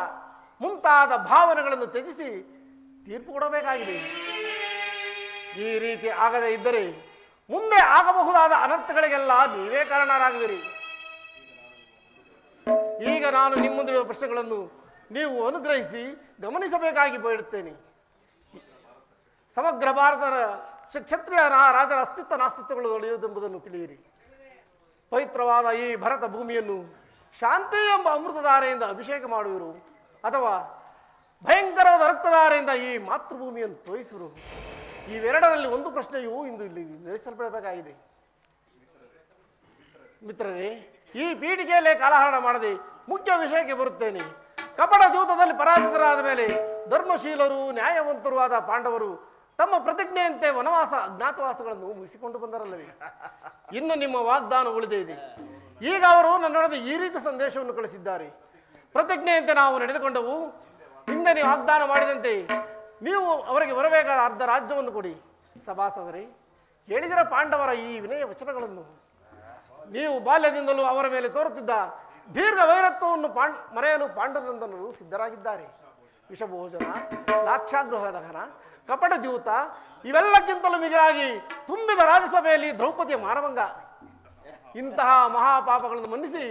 ಮುಂತಾದ ಭಾವನೆಗಳನ್ನು ತ್ಯಜಿಸಿ ತೀರ್ಪು ಕೊಡಬೇಕಾಗಿದೆ. ಈ ರೀತಿ ಆಗದೇ ಇದ್ದರೆ ಮುಂದೆ ಆಗಬಹುದಾದ ಅನರ್ಥಗಳಿಗೆಲ್ಲ ನೀವೇ ಕಾರಣರಾಗುವಿರಿ. ಈಗ ನಾನು ನಿಮ್ಮ ಮುಂದಿರುವ ಪ್ರಶ್ನೆಗಳನ್ನು ನೀವು ಅನುಗ್ರಹಿಸಿ ಗಮನಿಸಬೇಕಾಗಿ ಬೇಡುತ್ತೇನೆ. ಸಮಗ್ರ ಭಾರತದ ಕ್ಷತ್ರಿಯ ರಾಜರ ಅಸ್ತಿತ್ವ ನಾಸ್ತಿತ್ವಗಳು ನಡೆಯುವುದೆಂಬುದನ್ನು ತಿಳಿಯಿರಿ. ಪವಿತ್ರವಾದ ಈ ಭರತ ಭೂಮಿಯನ್ನು ಶಾಂತಿ ಎಂಬ ಅಮೃತಧಾರೆಯಿಂದ ಅಭಿಷೇಕ ಮಾಡುವರು. ಅಥವಾ ಭಯಂಕರವಾದ ರಕ್ತಧಾರೆಯಿಂದ ಈ ಮಾತೃಭೂಮಿಯನ್ನು ತೋಯಿಸುವರು. ಇವೆರಡರಲ್ಲಿ ಒಂದು ಪ್ರಶ್ನೆಯು ಇಂದು ಇಲ್ಲಿ ನಡೆಸಲ್ಪಡಬೇಕಾಗಿದೆ. ಮಿತ್ರರೇ, ಈ ಪೀಠಿಕೆಯಲ್ಲೇ ಕಾಲಹರಣ ಮಾಡದೆ ಮುಖ್ಯ ವಿಷಯಕ್ಕೆ ಬರುತ್ತೇನೆ. ಕಪಟ ದ್ಯೂತದಲ್ಲಿ ಪರಾಜಿತರಾದ ಮೇಲೆ ಧರ್ಮಶೀಲರು ನ್ಯಾಯವಂತರು ಆದ ಪಾಂಡವರು ತಮ್ಮ ಪ್ರತಿಜ್ಞೆಯಂತೆ ವನವಾಸ ಅಜ್ಞಾತವಾಸಗಳನ್ನು ಮುಗಿಸಿಕೊಂಡು ಬಂದರಲ್ಲವೇ? ಇನ್ನು ನಿಮ್ಮ ವಾಗ್ದಾನ ಉಳಿದೇ ಇದೆ. ಈಗ ಅವರು ನನ್ನೊಡನೆ ಈ ರೀತಿ ಸಂದೇಶವನ್ನು ಕಳಿಸಿದ್ದಾರೆ. ಪ್ರತಿಜ್ಞೆಯಂತೆ ನಾವು ನಡೆದುಕೊಂಡವು. ಹಿಂದೆ ನೀವು ವಾಗ್ದಾನ ಮಾಡಿದಂತೆ ನೀವು ಅವರಿಗೆ ಬರಬೇಕಾದ ಅರ್ಧ ರಾಜ್ಯವನ್ನು ಕೊಡಿ. ಸಭಾಸದರೇ, ಹೇಳಿದರ ಪಾಂಡವರ ಈ ವಿನಯ ವಚನಗಳನ್ನು ನೀವು ಬಾಲ್ಯದಿಂದಲೂ ಅವರ ಮೇಲೆ ತೋರುತ್ತಿದ್ದ ದೀರ್ಘ ವೈರತ್ವವನ್ನು ಮರೆಯಲು ಪಾಂಡುನಂದನರು ಸಿದ್ಧರಾಗಿದ್ದಾರೆ. ವಿಷಭೋಜನ, ಲಾಕ್ಷಾಗೃಹ ದಹನ, ಕಪಟ ದ್ಯೂತ ಇವೆಲ್ಲಕ್ಕಿಂತಲೂ ಮಿಗಿಲಾಗಿ ತುಂಬಿದ ರಾಜಸಭೆಯಲ್ಲಿ ದ್ರೌಪದಿಯ ಮಾನಭಂಗ ಇಂತಹ ಮಹಾಪಾಪಗಳನ್ನು ಮನ್ನಿಸಿ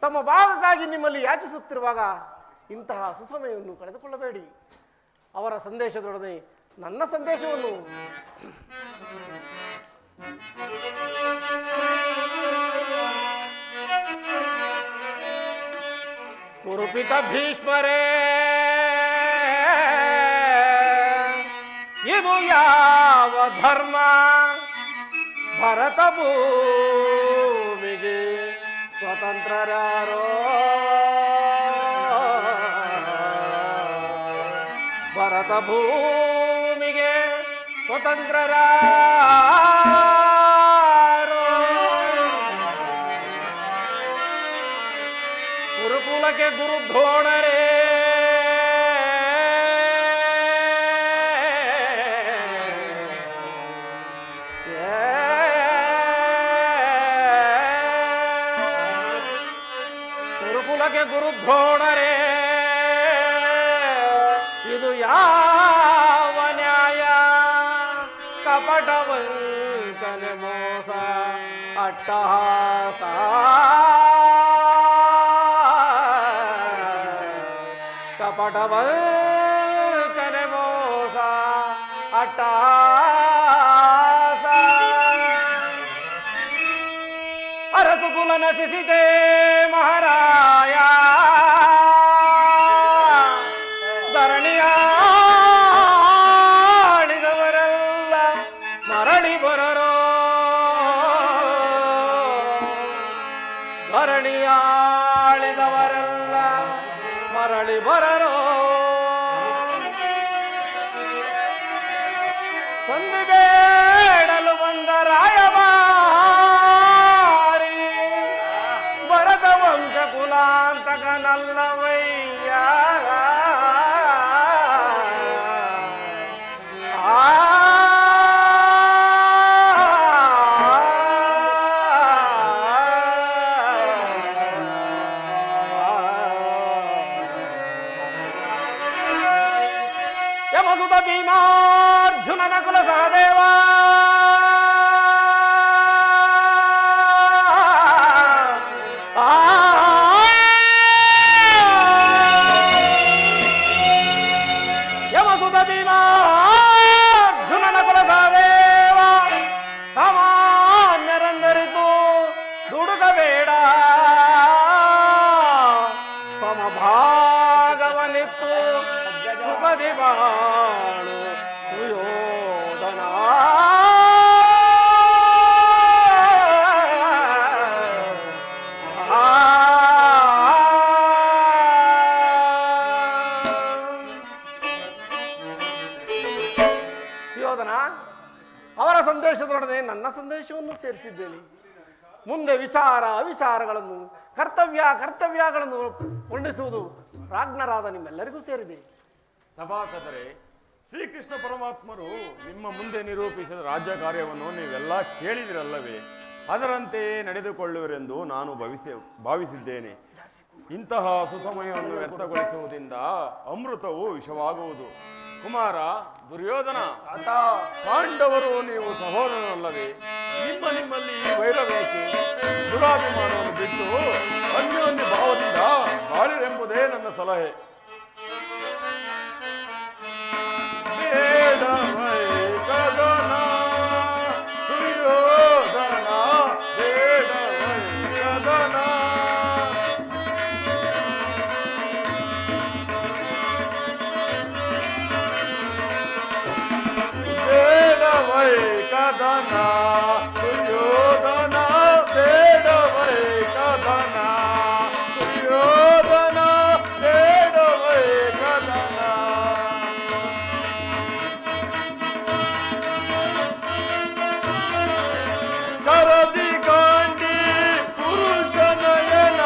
ತಮ್ಮ ಭಾಗಕ್ಕಾಗಿ ನಿಮ್ಮಲ್ಲಿ ಯಾಚಿಸುತ್ತಿರುವಾಗ ಇಂತಹ ಸುಸಮಯವನ್ನು ಕಳೆದುಕೊಳ್ಳಬೇಡಿ. ಅವರ ಸಂದೇಶದೊಡನೆ ನನ್ನ ಸಂದೇಶವನ್ನು ಕುರುಪಿತ ಭೀಷ್ಮರೇ, ಇದು ಯಾವ ಧರ್ಮ? ಭರತ ಭೂಮಿಗೆ ಸ್ವತಂತ್ರರಾರೋ, ಭರತ ಭೂಮಿಗೆ ಸ್ವತಂತ್ರರಾರೋ, ಗುರುಕುಲಕ್ಕೆ ಗುರುದ್ರೋಣರೇ, ಗುರುಕುಲಕ್ಕೆ ಗುರುದ್ರೋಣರೇ, ಇದು ಯಾವ ನ್ಯಾಯ? ಕಪಟ ವಂಚನೆ ಮೋಸ ಅಟ್ಟಹಾಸ, ಕಪಟ ವಂಚನೆ ಮೋಸ ಅಟ್ಟಹಾಸ, ಅರಸು ಕುಲ ನಶಿಸಿದೆ ಮಹಾರಾಯ, ಧರಣಿಯಾಳಿದವರೆಲ್ಲ ಮರಳಿ ಬರರೋ, ಧರಣಿಯಾಳಿದವರೆಲ್ಲ ಮರಳಿ ಬರರೋ, ಸಂಧಿ ಬೇಡಲು ಬಂದ ರಾಯಭಾರಿ, ಭರತ ವಂಶ ಕುಲಾಂತಕನಲ್ಲವಯ್ಯ, ಯಮಸುತ ಭೀಮಾರ್ಜುನನ ಕುಲ ಸಹದೇವ, ಯಮಸುತ ಭೀಮಾರ್ಜುನನ ಕುಲ ಸಹದೇವ, ಸಾಮಾನ್ಯರಂದರಿತು ದುಡುಕಬೇಡ, ಸಮಭಾಗವನಿತ್ತು ಸುಖದಿ ಬಾಳು ಸುಯೋಧನ, ಸುಯೋಧನ, ಅವರ ಸಂದೇಶದೊಡನೆ ನನ್ನ ಸಂದೇಶವನ್ನು ಸೇರಿಸಿದ್ದೇನೆ. ಮುಂದೆ ವಿಚಾರ ಅವಿಚಾರಗಳನ್ನು ಕರ್ತವ್ಯಗಳನ್ನು ಹೊಂದಿಸುವುದು ಪ್ರಾಜ್ಞರಾದ ನಿಮ್ಮೆಲ್ಲರಿಗೂ ಸೇರಿದೆ. ಸಭಾಸದರೇ, ಶ್ರೀಕೃಷ್ಣ ಪರಮಾತ್ಮರು ನಿಮ್ಮ ಮುಂದೆ ನಿರೂಪಿಸಿದ ರಾಜ್ಯ ಕಾರ್ಯವನ್ನು ನೀವೆಲ್ಲ ಕೇಳಿದಿರಲ್ಲವೇ? ಅದರಂತೆಯೇ ನಡೆದುಕೊಳ್ಳುವರೆಂದು ನಾನು ಭಾವಿಸಿದ್ದೇನೆ. ಇಂತಹ ಸುಸಮಯವನ್ನು ವ್ಯರ್ಥಗೊಳಿಸುವುದರಿಂದ ಅಮೃತವು ವಿಷವಾಗುವುದು. ಕುಮಾರ ದುರ್ಯೋಧನ, ಪಾಂಡವರು ನೀವು ಸಹೋದರರಲ್ಲವೇ? ನಿಮ್ಮಲ್ಲಿ ವೈರವೇಕೆ? ದುರಾಭಿಮಾನವನ್ನು ಬಿಟ್ಟು ಅನ್ಯೋನ್ಯ ಭಾವದಿಂದ ಬಾಳಿರೆಂಬುದೇ ನನ್ನ ಸಲಹೆ. ಬೇಡವೈ ಕದನ ಸುಯೋಧನ, ಬೇಡವೈ ಕದನ, ಕದನ ಸುಯೋಧನ ಬೇಡವೇ ಕದನ ಸುಯೋಧನ ಬೇಡವೇ ಕದನ ಕರದಿ ಗಾಂಡಿ ಪುರುಷನಯನ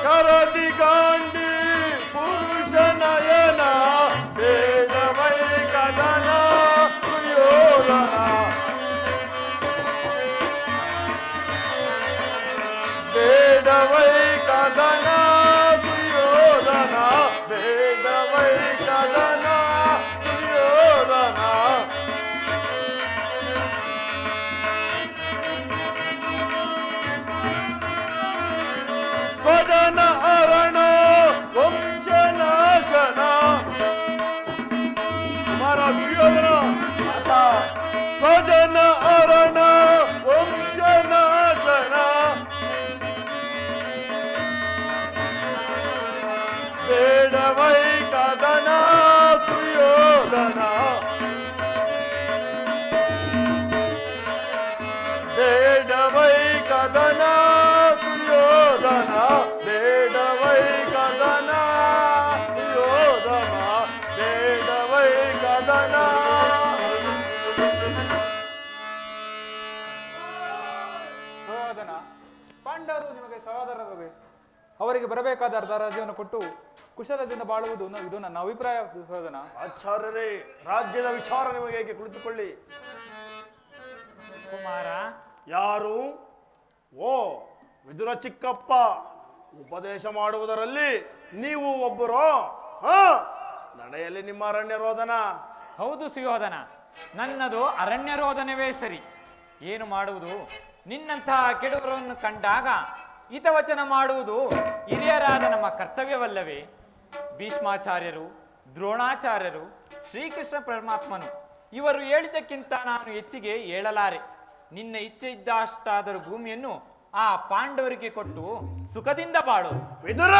ಕರದಿ ಗಾಂಡಿ ಪುರುಷನಯನ ಬೇಡವೈ ಕದನ ಸುಯೋಧನ ಬೇಡವೈ ಕದನ ಸುಯೋಧನ ಬೇಡವೈ ಕದನ ಸುಯೋಧನ ಸ್ವಜನ ಅರಣ ವಂಶನಾಶನ ಕುಮಾರ ದುರ್ಯೋಧನ ಸ್ವಜನ ಅರಣ ವಂಶನಾಶನ ಬೇಡವೈ ಕದನ ಸುಯೋಧನ ಬೇಡವೈ ಕದನ ಸುಯೋಧನ ಬೇಡವೈ ಕದನ ಸುಯೋಧನ ಬೇಡವೈ ಕದನ ಸಹೋದರ ಪಾಂಡವರು ನಿಮಗೆ ಸಹೋದರರೇ, ಅವರಿಗೆ ಬರಬೇಕಾದ ರಾಜ್ಯವನ್ನು ಕೊಟ್ಟು ಕುಶಲದಿಂದ ಬಾಳುವುದು ಇದು ನನ್ನ ಅಭಿಪ್ರಾಯ ಸಹೋದರ. ಆಚಾರ್ಯರೇ, ರಾಜ್ಯದ ವಿಚಾರ ನಿಮಗೆ ಹೇಗೆ ಕುಳಿತುಕೊಳ್ಳಿ. ಕುಮಾರ, ಯಾರು? ಓ ವಿದುರ ಚಿಕ್ಕಪ್ಪ. ಉಪದೇಶ ಮಾಡುವುದರಲ್ಲಿ ನೀವು ಒಬ್ಬರು. ನಡೆಯಲ್ಲಿ ನಿಮ್ಮ ಅರಣ್ಯ ರೋದನ. ಹೌದು ಸುಯೋಧನ, ನನ್ನದು ಅರಣ್ಯ ರೋದನವೇ ಸರಿ. ಏನು ಮಾಡುವುದು? ನಿನ್ನಂತಹ ಕೆಡುವರನ್ನು ಕಂಡಾಗ ಹಿತವಚನ ಮಾಡುವುದು ಹಿರಿಯರಾದ ನಮ್ಮ ಕರ್ತವ್ಯವಲ್ಲವೇ? ಭೀಷ್ಮಾಚಾರ್ಯರು, ದ್ರೋಣಾಚಾರ್ಯರು, ಶ್ರೀಕೃಷ್ಣ ಪರಮಾತ್ಮನು ಇವರು ಹೇಳಿದ್ದಕ್ಕಿಂತ ನಾನು ಹೆಚ್ಚಿಗೆ ಹೇಳಲಾರೆ. ನಿನ್ನ ಇಚ್ಛೆ ಇದ್ದಷ್ಟಾದರೂ ಭೂಮಿಯನ್ನು ಆ ಪಾಂಡವರಿಗೆ ಕೊಟ್ಟು ಸುಖದಿಂದ ಬಾಳು. ವಿದುರ,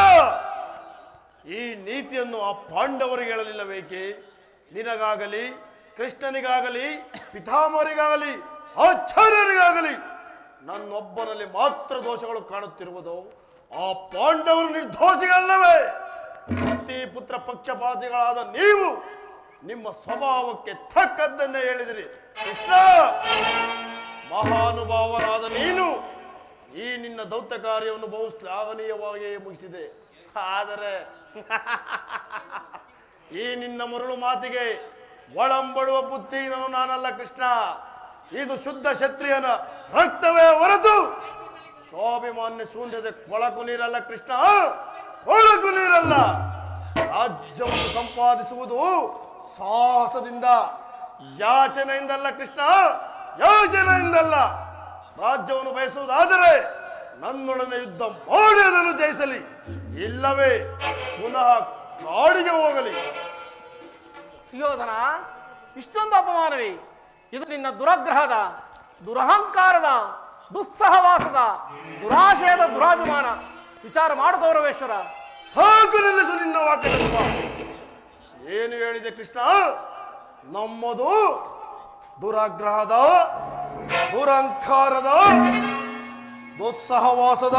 ಈ ನೀತಿಯನ್ನು ಆ ಪಾಂಡವರಿಗೆ ಹೇಳಲಿಲ್ಲಬೇಕೆ? ನಿನಗಾಗಲಿ, ಕೃಷ್ಣನಿಗಾಗಲಿ, ಪಿತಾಮಹರಿಗಾಗಲಿ, ಆಚಾರ್ಯರಿಗಾಗಲಿ ನನ್ನೊಬ್ಬನಲ್ಲಿ ಮಾತ್ರ ದೋಷಗಳು ಕಾಣುತ್ತಿರುವುದು. ಆ ಪಾಂಡವರು ನಿರ್ದೋಷಿಗಳಲ್ಲವೇ? ಪತಿ ಪುತ್ರ ಪಕ್ಷಪಾತಿಗಳಾದ ನೀವು ನಿಮ್ಮ ಸ್ವಭಾವಕ್ಕೆ ತಕ್ಕದ್ದನ್ನೇ ಹೇಳಿದಿರಿ. ಕೃಷ್ಣ, ಮಹಾನುಭಾವನಾದ ನೀನು ಈ ನಿನ್ನ ದೌತ್ಯ ಕಾರ್ಯವನ್ನು ಬಹು ಶ್ಲಾಘನೀಯವಾಗಿಯೇ ಮುಗಿಸಿದೆ. ಆದರೆ ಈ ನಿನ್ನ ಮರುಳು ಮಾತಿಗೆ ಒಳಂಬಡುವ ಬುದ್ಧಿನನು ನಾನಲ್ಲ ಕೃಷ್ಣ. ಇದು ಶುದ್ಧ ಕ್ಷತ್ರಿಯನ ರಕ್ತವೇ ಹೊರತು ಸ್ವಾಭಿಮಾನ್ಯ ಶೂನ್ಯತೆ ಕೊಳಕು ನೀರಲ್ಲ ಕೃಷ್ಣ, ಕೊಳಕು ನೀರಲ್ಲ. ರಾಜ್ಯವನ್ನು ಸಂಪಾದಿಸುವುದು ಸಾಹಸದಿಂದ, ಯಾಚನೆಯಿಂದಲ್ಲ ಕೃಷ್ಣ, ಯಾಚನೆಯಿಂದಲ್ಲ. ರಾಜ್ಯವನ್ನು ಬಯಸುವುದಾದರೆ ನನ್ನೊಡನೆ ಯುದ್ಧ ಮಾಡಿ ಅದನ್ನು ಜಯಿಸಲಿ, ಇಲ್ಲವೇ ಪುನಃ ಕಾಡಿಗೆ ಹೋಗಲಿ. ಸುಯೋಧನ, ಇಷ್ಟೊಂದು ಅಪಮಾನವೇ? ಇದು ನಿನ್ನ ದುರಗ್ರಹದ, ದುರಹಂಕಾರದ, ದುಸ್ಸಹವಾಸದ, ದುರಾಶಯದ ದುರಾಭಿಮಾನ. ವಿಚಾರ ಮಾಡು ಗೌರವೇಶ್ವರ. ಸಾಕು, ನಿಲ್ಲಿಸು ನಿನ್ನ ವಾಕ್ಯದಲ್ಪ. ಏನು ಹೇಳಿದೆ ಕೃಷ್ಣ? ನಮ್ಮದು ದುರಾಗ್ರಹದ, ದುರಹಂಕಾರದ, ದುಸ್ಸಹವಾಸದ,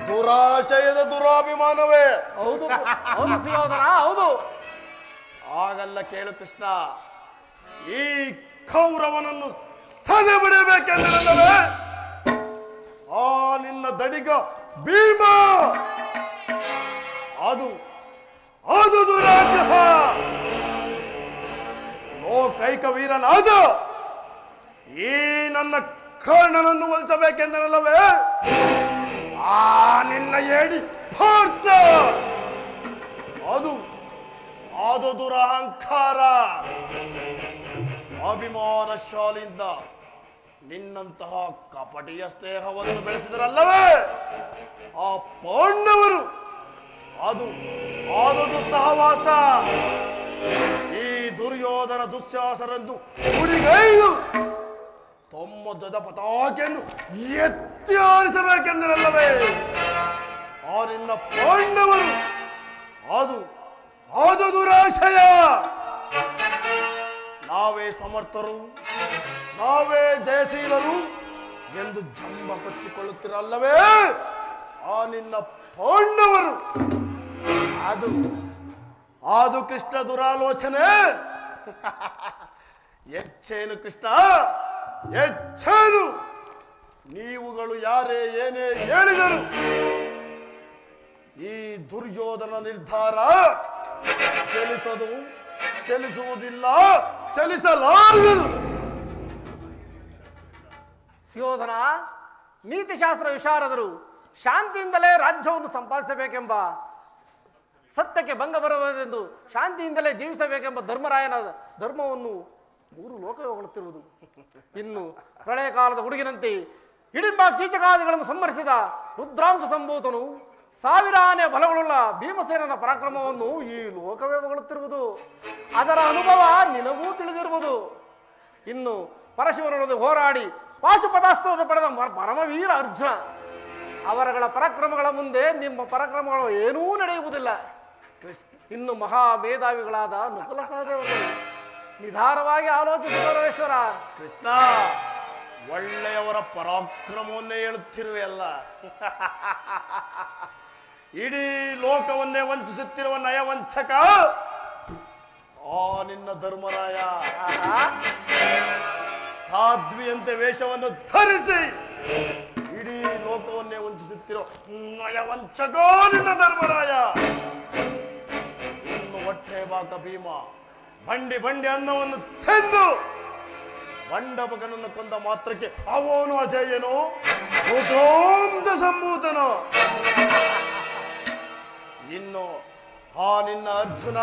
ದುರಾಶಯದ ದುರಾಭಿಮಾನವೇ. ಹೌದು ಹೌದು ಸುಯೋಧನ, ಹೌದು. ಆಗಲ್ಲ ಕೇಳು ಕೃಷ್ಣ, ಈ ಕೌರವನನ್ನು ಸದೆ ಬಿಡಬೇಕೆಂದರೆ ಆ ನಿನ್ನ ದಡಿಗ ಭೀಮ ಅದು ಅದು ದುರಾಗ್ರಹ. ಲೋಕೈಕ ವೀರನಾದ ಈ ನನ್ನ ಕರ್ಣನನ್ನು ಒಲಿಸಬೇಕೆಂದರಲ್ಲವೇ ಆ ನಿನ್ನ ಏಡಿ ಪಾರ್ಥ ಅದು ಅದು ದುರಹಂಕಾರ. ಅಭಿಮಾನಶಾಲಿಯಿಂದ ನಿನ್ನಂತಹ ಕಪಟಿಯ ಸ್ನೇಹವನ್ನು ಬೆಳೆಸಿದರಲ್ಲವೇ ಆ ಪಾಂಡವರು ಅದು ಆದದು ಸಹವಾಸ. ಈ ದುರ್ಯೋಧನ ದುಶ್ಯಾಸರಂದು ಹುಡುಗೈದು ತಮ್ಮ ಧ್ವಜ ಪತಾಕೆಯನ್ನು ಎತ್ತಿ ಆರಿಸಬೇಕೆಂದರಲ್ಲವೇ ಆ ನಿನ್ನ ಪಾಂಡವರು ಅದು ಅದು ದುರಾಶಯ. ನಾವೇ ಸಮರ್ಥರು, ನಾವೇ ಜಯಶೀಲರು ಎಂದು ಜಂಬ ಕೊಚ್ಚಿಕೊಳ್ಳುತ್ತಿರಲ್ಲವೇ ಆ ನಿನ್ನ ಪಾಂಡವರು. ಅದು ಅದು ಕೃಷ್ಣ ದುರಾಲೋಚನೆ. ಎಚ್ಚೇನು ಕೃಷ್ಣ, ಎಚ್ಚೇನು? ನೀವುಗಳು ಯಾರೇ ಏನೇ ಹೇಳಿದರು ಈ ದುರ್ಯೋಧನ ನಿರ್ಧಾರ ಚಲಿಸುವುದಿಲ್ಲ, ಚಲಿಸಲಾರದು. ಸುಯೋಧನ, ನೀತಿಶಾಸ್ತ್ರ ವಿಶಾರದರು ಶಾಂತಿಯಿಂದಲೇ ರಾಜ್ಯವನ್ನು ಸಂಪಾದಿಸಬೇಕೆಂಬ, ಸತ್ಯಕ್ಕೆ ಭಂಗ ಬರುವುದೆಂದು ಶಾಂತಿಯಿಂದಲೇ ಜೀವಿಸಬೇಕೆಂಬ ಧರ್ಮರಾಯನ ಧರ್ಮವನ್ನು 3 ಲೋಕವೇ ಹೊಗಳುತ್ತಿರುವುದು. ಇನ್ನು ಪ್ರಳಯ ಕಾಲದ ಹುಡುಗಿನಂತೆ ಹಿಡಿಂಬ ಕೀಚಕಾದಿಗಳನ್ನು ಸಂಹರಿಸಿದ ರುದ್ರಾಂಶ ಸಂಭೂತನು, 1000 ಆನೆ ಬಲಗಳುಳ್ಳ ಭೀಮಸೇನನ ಪರಾಕ್ರಮವನ್ನು ಈ ಲೋಕವೇ ಹೊಗಳುತ್ತಿರುವುದು. ಅದರ ಅನುಭವ ನಿನಗೂ ತಿಳಿದಿರುವುದು. ಇನ್ನು ಪರಶಿವನೊಡನೆ ಹೋರಾಡಿ ಪಾಶುಪತಾಸ್ತ್ರವನ್ನು ಪಡೆದ ಪರಮವೀರ ಅರ್ಜುನ, ಅವರಗಳ ಪರಾಕ್ರಮಗಳ ಮುಂದೆ ನಿಮ್ಮ ಪರಾಕ್ರಮಗಳು ಏನೂ ನಡೆಯುವುದಿಲ್ಲ. ಇನ್ನು ಮಹಾಮೇಧಾವಿಗಳಾದ ನಕುಲ ಸಹದೇವರು ನಿಧಾನವಾಗಿ ಆಲೋಚಿಸುವರೇಶ್ವರ. ಕೃಷ್ಣ, ಒಳ್ಳೆಯವರ ಪರಾಕ್ರಮವನ್ನೇ ಹೇಳುತ್ತಿರುವೆಯಲ್ಲ. ಇಡೀ ಲೋಕವನ್ನೇ ವಂಚಿಸುತ್ತಿರುವ ನಯವಂಚಕ ಆ ನಿನ್ನ ಧರ್ಮರಾಯ. ಸಾಧ್ವಿಯಂತೆ ವೇಷವನ್ನು ಧರಿಸಿ ಇಡೀ ಲೋಕವನ್ನೇ ವಂಚಿಸುತ್ತಿರೋ ನಯವಂಚಕ ನಿನ್ನ ಧರ್ಮರಾಯ. ಇನ್ನು ಹೊಟ್ಟೆ ಬಾಕ ಭೀಮ ಬಂಡಿ ಬಂಡಿ ಅನ್ನವನ್ನು ತಿಂದು ಬಂಡಪಕನನ್ನು ಕೊಂದ ಮಾತ್ರಕ್ಕೆ ಅವನು ಅಜಯನು, ರುದ್ರಾಂಶ ಸಂಭೂತನು. ಇನ್ನು ಆ ನಿನ್ನ ಅರ್ಜುನ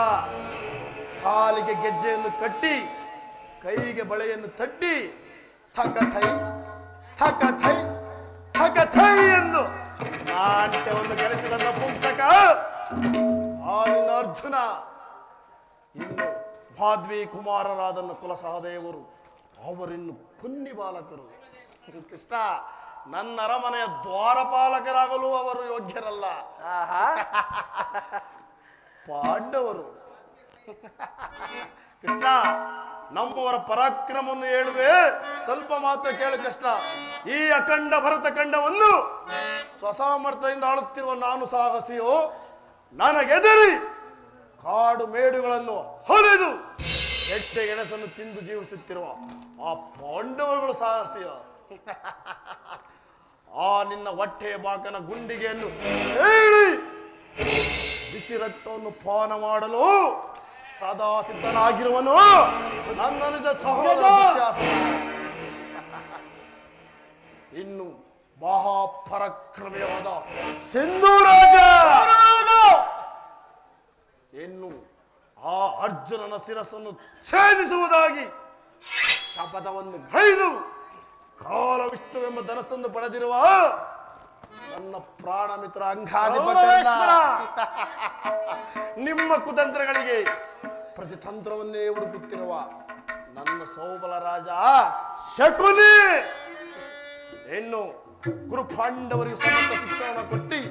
ಕಾಲಿಗೆ ಗೆಜ್ಜೆಯನ್ನು ಕಟ್ಟಿ ಕೈಗೆ ಬಳೆಯನ್ನು ತಟ್ಟಿ ಥಕಥೈ ಥಕಥೈ ಥಕಥೈ ಎಂದು ನಾಟ್ಯವನ್ನು ಕೆಲಸದ ಪುಸ್ತಕ ಆ ನಿನ್ನ ಅರ್ಜುನ. ಇನ್ನು ಮಾಧ್ವಿ ಕುಮಾರರಾದ ನಕುಲ ಸಹದೇವರು ಅವರಿನ್ನು ಕುನ್ನಿ ಬಾಲಕರು. ಕೃಷ್ಣ, ನನ್ನ ಅರಮನೆಯ ದ್ವಾರಪಾಲಕರಾಗಲು ಅವರು ಯೋಗ್ಯರಲ್ಲ. ಪಾಂಡವರು. ಕೃಷ್ಣ, ನಮ್ಮವರ ಪರಾಕ್ರಮವನ್ನು ಹೇಳುವೆ, ಸ್ವಲ್ಪ ಮಾತ್ರ ಕೇಳು ಕೃಷ್ಣ. ಈ ಅಖಂಡ ಭರತ ಖಂಡವನ್ನು ಸ್ವಸಾಮರ್ಥ್ಯದಿಂದ ಆಳುತ್ತಿರುವ ನಾನು ಸಾಹಸಿಯೋ, ನನಗೆದರಿ ಕಾಡು ಮೇಡುಗಳನ್ನು ಹೊಡೆದು ಎಟ್ಟೆ ಗೆಣಸನ್ನು ತಿಂದು ಜೀವಿಸುತ್ತಿರುವ ಆ ಪಾಂಡವರುಗಳು ಸಾಹಸಿಯೋ. ಆ ನಿನ್ನ ಹೊಟ್ಟೆ ಬಾಕನ ಗುಂಡಿಗೆಯನ್ನು ಹೇಳಿ ಬಿಸಿ ರಕ್ತವನ್ನು ಪಾನ ಮಾಡಲು ಸದಾ ಸಿದ್ಧನಾಗಿರುವನು ನನ್ನ ನಿಜ ಸಹೋದರ ದುಶ್ಯಾಸನ. ಇನ್ನು ಮಹಾಪರಾಕ್ರಮಿಯಾದ ಸಿಂಧೂ ರಾಜ ಇನ್ನು ಆ ಅರ್ಜುನನ ಶಿರಸ್ಸನ್ನು ಛೇದಿಸುವುದಾಗಿ ಶಪಥವನ್ನು ಗೈದು ಕಾಲವಿಷ್ಣುವೆಂಬ ಧನಸ್ಸನ್ನು ಪಡೆದಿರುವ ನನ್ನ ಪ್ರಾಣ ಮಿತ್ರ ಅಂಗಾಧಿಪತಿಯಲ್ಲ. ನಿಮ್ಮ ಕುತಂತ್ರಗಳಿಗೆ ಪ್ರತಿತಂತ್ರವನ್ನೇ ಹುಡುಕುತ್ತಿರುವ ನನ್ನ ಸೌಬಲ ರಾಜ ಶಕುನಿ ಇನ್ನು ಕುರುಪಾಂಡವರಿಗೆ ಸಮರ್ಥ ಶಿಕ್ಷಣ ಕೊಟ್ಟಿ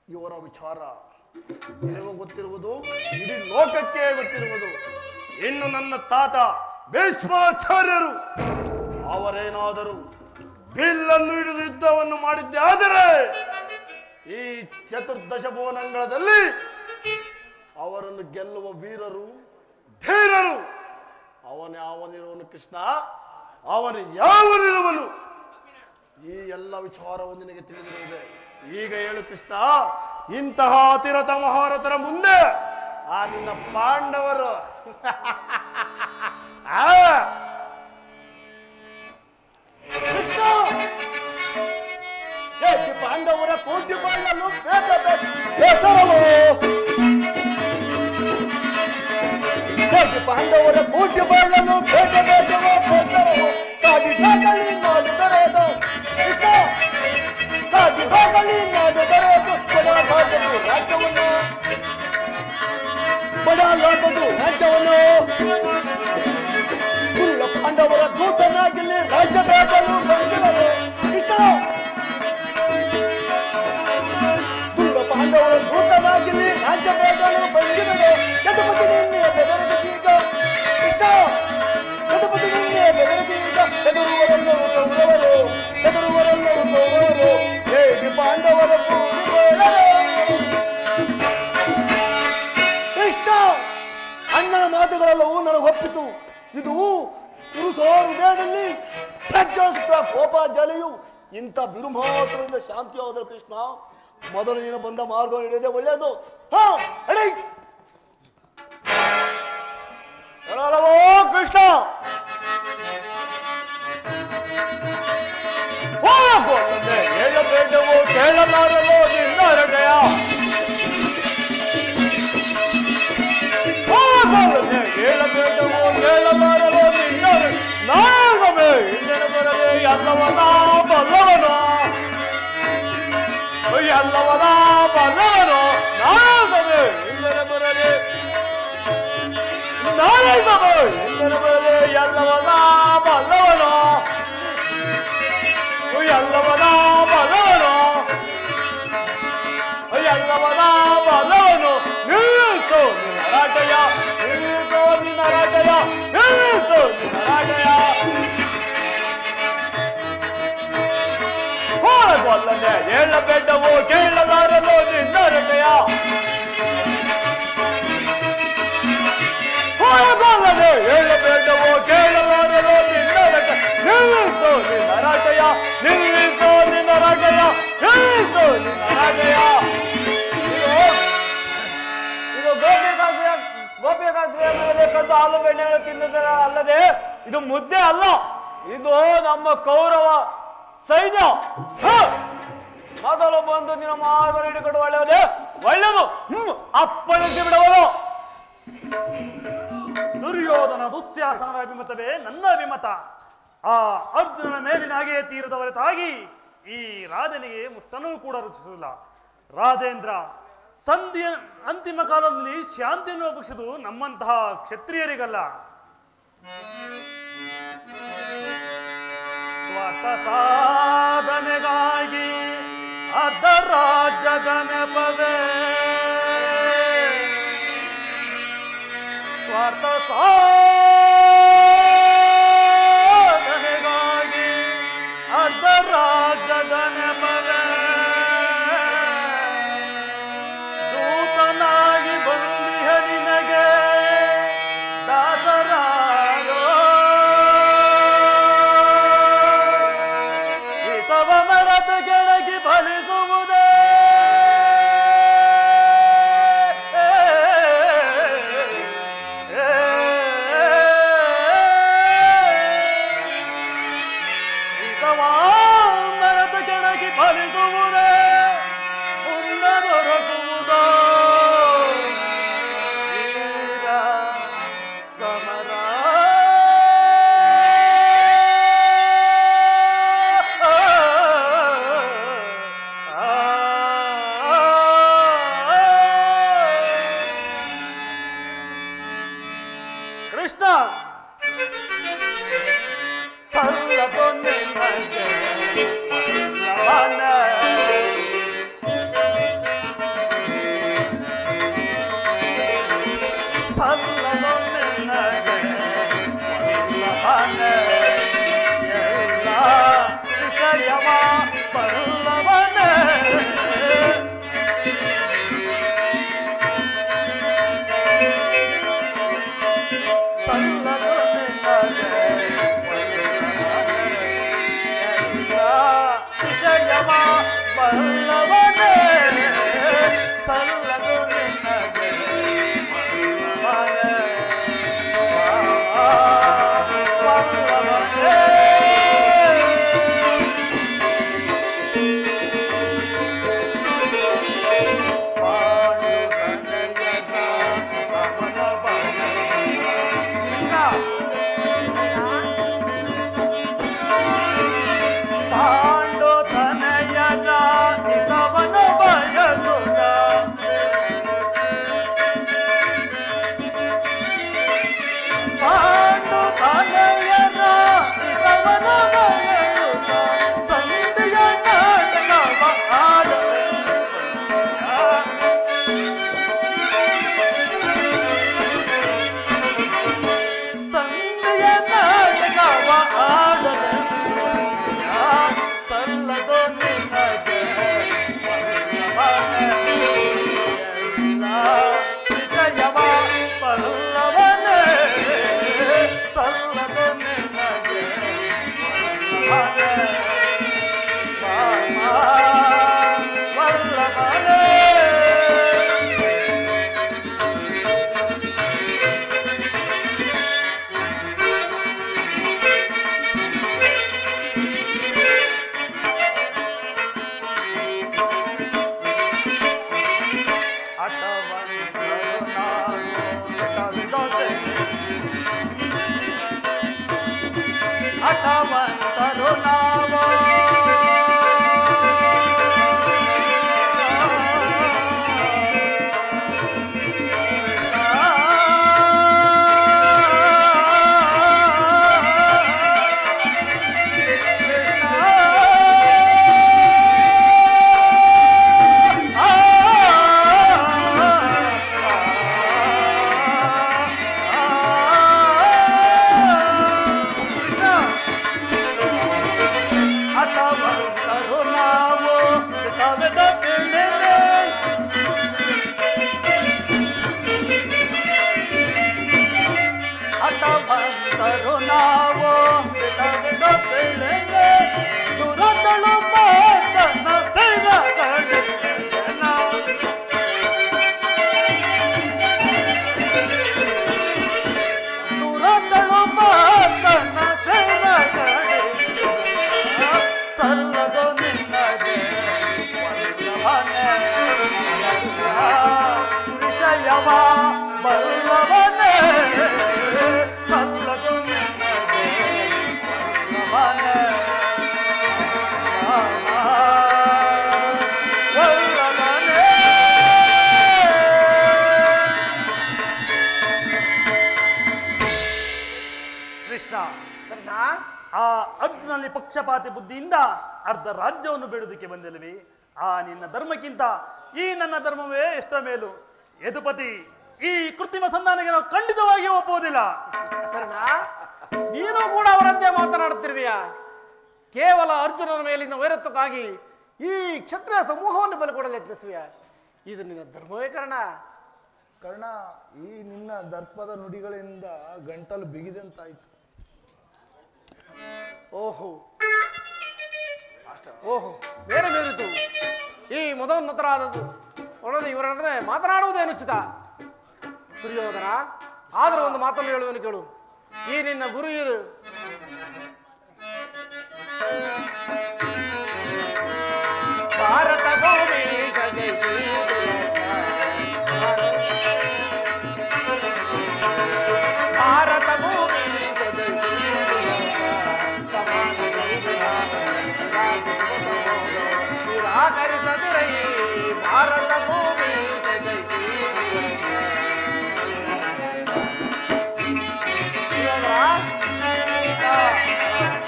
ಇವರ ವಿಚಾರ ನಿನಗೂ ಗೊತ್ತಿರುವುದು, ಇಡೀ ಲೋಕಕ್ಕೆ ಗೊತ್ತಿರುವುದು. ಇನ್ನು ನನ್ನ ತಾತ ಭೀಷ್ಮಾಚಾರ್ಯರು ಅವರೇನಾದರೂ ಬಿಲ್ಲನ್ನು ಹಿಡಿದು ಯುದ್ಧವನ್ನು ಮಾಡಿದ್ದೆ ಆದರೆ ಈ ಚತುರ್ದಶ ಭುವನಂಗಳದಲ್ಲಿ ಅವರನ್ನು ಗೆಲ್ಲುವ ವೀರರು ಧೀರರು ಅವನಿರುವನು ಕೃಷ್ಣ, ಅವನು ಯಾವನಿರುವನು. ಈ ಎಲ್ಲ ವಿಚಾರವು ನಿನಗೆ ತಿಳಿದಿರುತ್ತದೆ. ಈಗ ಹೇಳು ಕೃಷ್ಣ, ಇಂತಹ ಅತಿರಥ ಮಹಾರಥರ ಮುಂದೆ ಆ ನಿನ್ನ ಪಾಂಡವರು ಕೃಷ್ಣ, ಪಾಂಡವರ ಕೋಟಿ ಬಾಳಲು ಪಾಂಡವರ ಕೋಟಿ ಬಾಳಲು ಕಾದಿದಾಗಲಿ ನಾಡುದರೇದು ಕೃಷ್ಣ, ಕಾದಿದಾಗಲಿ ನಾಡುದರೇದು ರಾಜ್ಯವನ್ನು ಬಡಲಾಗದು ರಾಜ್ಯವನ್ನು ಗುರುಳ ಪಾಂಡವರ ದೂತನಾಗಿಲ್ಲಿ ರಾಜ್ಯ ಬೇಕಲು ಬಂದಿರಲು ಕೃಷ್ಣ ಅಣ್ಣನ ಮಾತುಗಳೆಲ್ಲವೂ ನನಗೆ ಒಪ್ಪಿತು. ಇದು ಪುರುಷೋ ಹೃದಯದಲ್ಲಿ ಪ್ರಜ್ವಲಿಸುವ ಕೋಪ ಜಲೆಯು ಇಂಥ ಬಿರುಮಾತ್ರದಿಂದ ಶಾಂತಿಯಾದ ಕೃಷ್ಣ. ಮೊದಲು ನೀನು ಬಂದ ಮಾರ್ಗ ಹಿಡಿಯೋದೇ ಒಳ್ಳೆಯದು. ಹಾ ಅಡಿ ಕೃಷ್ಣ ಹೇಳಬೇಡವೋ ಕೇಳಲಾರವೋ ನಿನ್ನ ಹೃದಯ. ಹೇಳಬೇಡವೋ ಕೇಳಲಾರವೋ ನಿನ್ನ ನಾಗಮೇ ಹಿಂದೆನ ಬರದೆ ಎಲ್ಲವನ ಬಲ್ಲವನು ಎಲ್ಲವನ ಬಲ್ಲವನು ನಾಗಮೇ ಹಿಂದೆನ ಬರದೆ ನಾಗಮೇ ಹಿಂದೆನ ಬರದೆ ಎಲ್ಲವನ ಬಲ್ಲವನು ಎಲ್ಲವನ ಬಲ್ಲವನು ಎಲ್ಲವನ ಬಲ್ಲವನು. ನಿಲ್ಲಿಸು ನಿನ್ನ ರಾಟಯ ನಿಲ್ಲಿಸು ನಿನ್ನ ರಾಟಯ ನಿಲ್ಲಿಸು ನಿನ್ನ ರಾಟಯ. ಕೊಲ್ಲನೆ ಹೇಳಬೇಡವೋ ಕೇಳಲಾರಲು ನಿನ್ನ ಹೃದಯ. ಕೊಲ್ಲನೆ ಹೇಳಬೇಡವೋ ಕೇಳಲಾರಲು ನಿನ್ನ ಹೃದಯ. ನಿಲ್ಲಿಸು ನಿನ್ನ ರಾಟಯ ನಿಲ್ಲಿಸು ನಿನ್ನ ರಾಟಯ ನಿಲ್ಲಿಸು ನಿನ್ನ ರಾಟಯ. ಇದು ಗೋಪಿಕಾಶ್ರಯ ಬೇಕಂತ ಹಾಲು ಬೆಣ್ಣೆಗಳು ತಿನ್ನುವುದರ ಅಲ್ಲದೆ ಇದು ಮುದ್ದೆ ಅಲ್ಲ. ಇದು ನಮ್ಮ ಕೌರವ ಸೈನ್ಯ. ಮೊದಲು ಬಂದು ನಿನ್ನ ಮಾರ್ಗ ಹಿಡಿಕೊಂಡು ಒಳ್ಳೆಯದೇ ಒಳ್ಳೆಯದು ಅಪ್ಪಳಿಸಿ ಬಿಡುವುದು. ದುರ್ಯೋಧನ ದುಶ್ಯಾಸನರ ಅಭಿಮತವೇ ನನ್ನ ಅಭಿಮತ. ಆ ಅರ್ಜುನನ ಮೇಲಿನ ಹಾಗೆಯೇ ತೀರದ ಹೊರತಾಗಿ ಈ ರಾಜನಿಗೆ ಮುಷ್ಟನೂ ಕೂಡ ರುಚಿಸುವುದಿಲ್ಲ. ರಾಜೇಂದ್ರ, ಸಂಧಿಯ ಅಂತಿಮ ಕಾಲದಲ್ಲಿ ಶಾಂತಿಯನ್ನು ಅಪೇಕ್ಷಿಸುವುದು ನಮ್ಮಂತಹ ಕ್ಷತ್ರಿಯರಿಗಲ್ಲ. ಸ್ವಾರ್ಥ ಸಾಧನೆಗಾಗಿ ಅರ್ಧ ರಾಜ್ಯದ ನೆಪವೇ ಸ್ವಾರ್ಥ ಸಾಧನೆಗಾಗಿ ಅರ್ಧ ರಾಜ್ಯದ ನೆಪವೇ ದೂತನಾಗಿ ಬಂದಿಹ ನಿನಗೆ ದಾಸರಾರೋ ಹಿತವ ಮರದ ಕೆಳಗೆ ಫಲಿಸುವುದೇ ಮರದ ಕೆಳಗೆ ಫಲಿಸುವುದೇ ಮುಂದ ದೊರಕುವುದೋ ವೀರ ಸಮರ. ಕೃಷ್ಣ ಸಲ್ಲದು ನಿನಗೆ ವಲ್ಲಭನ. ಸಲ್ಲದು ನಿನಗೆ ವಲ್ಲಭನ. ಎಲ್ಲ ವಿಷಯವ ಬಲ್ಲವನ. ಸಲ್ಲದು ನಿನಗೆ ವಿಷಯವ ಬಲ್ಲವನೇ. ಸಲ್ಲದು ನಿನಗೆ ಬಲ್ಲವನೇ. ಬಲ್ಲವನೇ ಬಲ್ಲದು ನಿನ್ನದೇ ಬಲ್ಲವನೇ ಬಲ್ಲವನೇ. ಕೃಷ್ಣ, ಆ ಅರ್ಜುನಲ್ಲಿ ಪಕ್ಷಪಾತಿ ಬುದ್ಧಿಯಿಂದ ಅರ್ಧ ರಾಜ್ಯವನ್ನು ಬೇಡುವುದಕ್ಕೆ ಬಂದಿಲ್ಲವೇ? ಆ ನಿನ್ನ ಧರ್ಮಕ್ಕಿಂತ ಈ ನನ್ನ ಧರ್ಮವೇ ಎಷ್ಟ ಮೇಲು. ಯದುಪತಿ, ಈ ಕೃತ್ರಿಮ ಸಂಧಾನಕ್ಕೆ ನಾವು ಖಂಡಿತವಾಗಿ ಒಪ್ಪುವುದಿಲ್ಲ. ನೀನು ಕೂಡ ಅವರಂತೆ ಮಾತನಾಡುತ್ತಿರುವೆಯಾ? ಕೇವಲ ಅರ್ಜುನನ ಮೇಲಿನ ವೈರತ್ವಕ್ಕಾಗಿ ಈ ಕ್ಷತ್ರಿಯ ಸಮೂಹವನ್ನು ಬಲಿಕೊಡಲು ಯತ್ನಿಸುವೆಯಾ? ಇದು ನಿನ್ನ ಧರ್ಮವೇ ಕರ್ಣ? ಕರ್ಣ, ಈ ನಿನ್ನ ದರ್ಪದ ನುಡಿಗಳಿಂದ ಗಂಟಲು ಬಿಗಿದಂತಾಯ್ತು. ಓಹೋ ಓಹೋ, ಬೇರೆ ಬೇರಿತು. ಈ ಮದೋನ್ನತರಾದದ್ದು ಒಳಗೆ ಇವರ ನಡುವೆ ಮಾತನಾಡುವುದೇನು ಉಚಿತ? ದುರ್ಯೋಧನ, ಆದರೂ ಒಂದು ಮಾತನ್ನು ಹೇಳುವೆನು ಕೇಳು. ಈ ನಿನ್ನ ಗುರು ಇರು ಭಾರತ ಭೂಮಿ ಜಯಿಸಿ ಭಾರತ ಭೂಮಿ ನಿರಾಕರಿಸದಿರೈ ಭಾರತ ಭೂಮಿ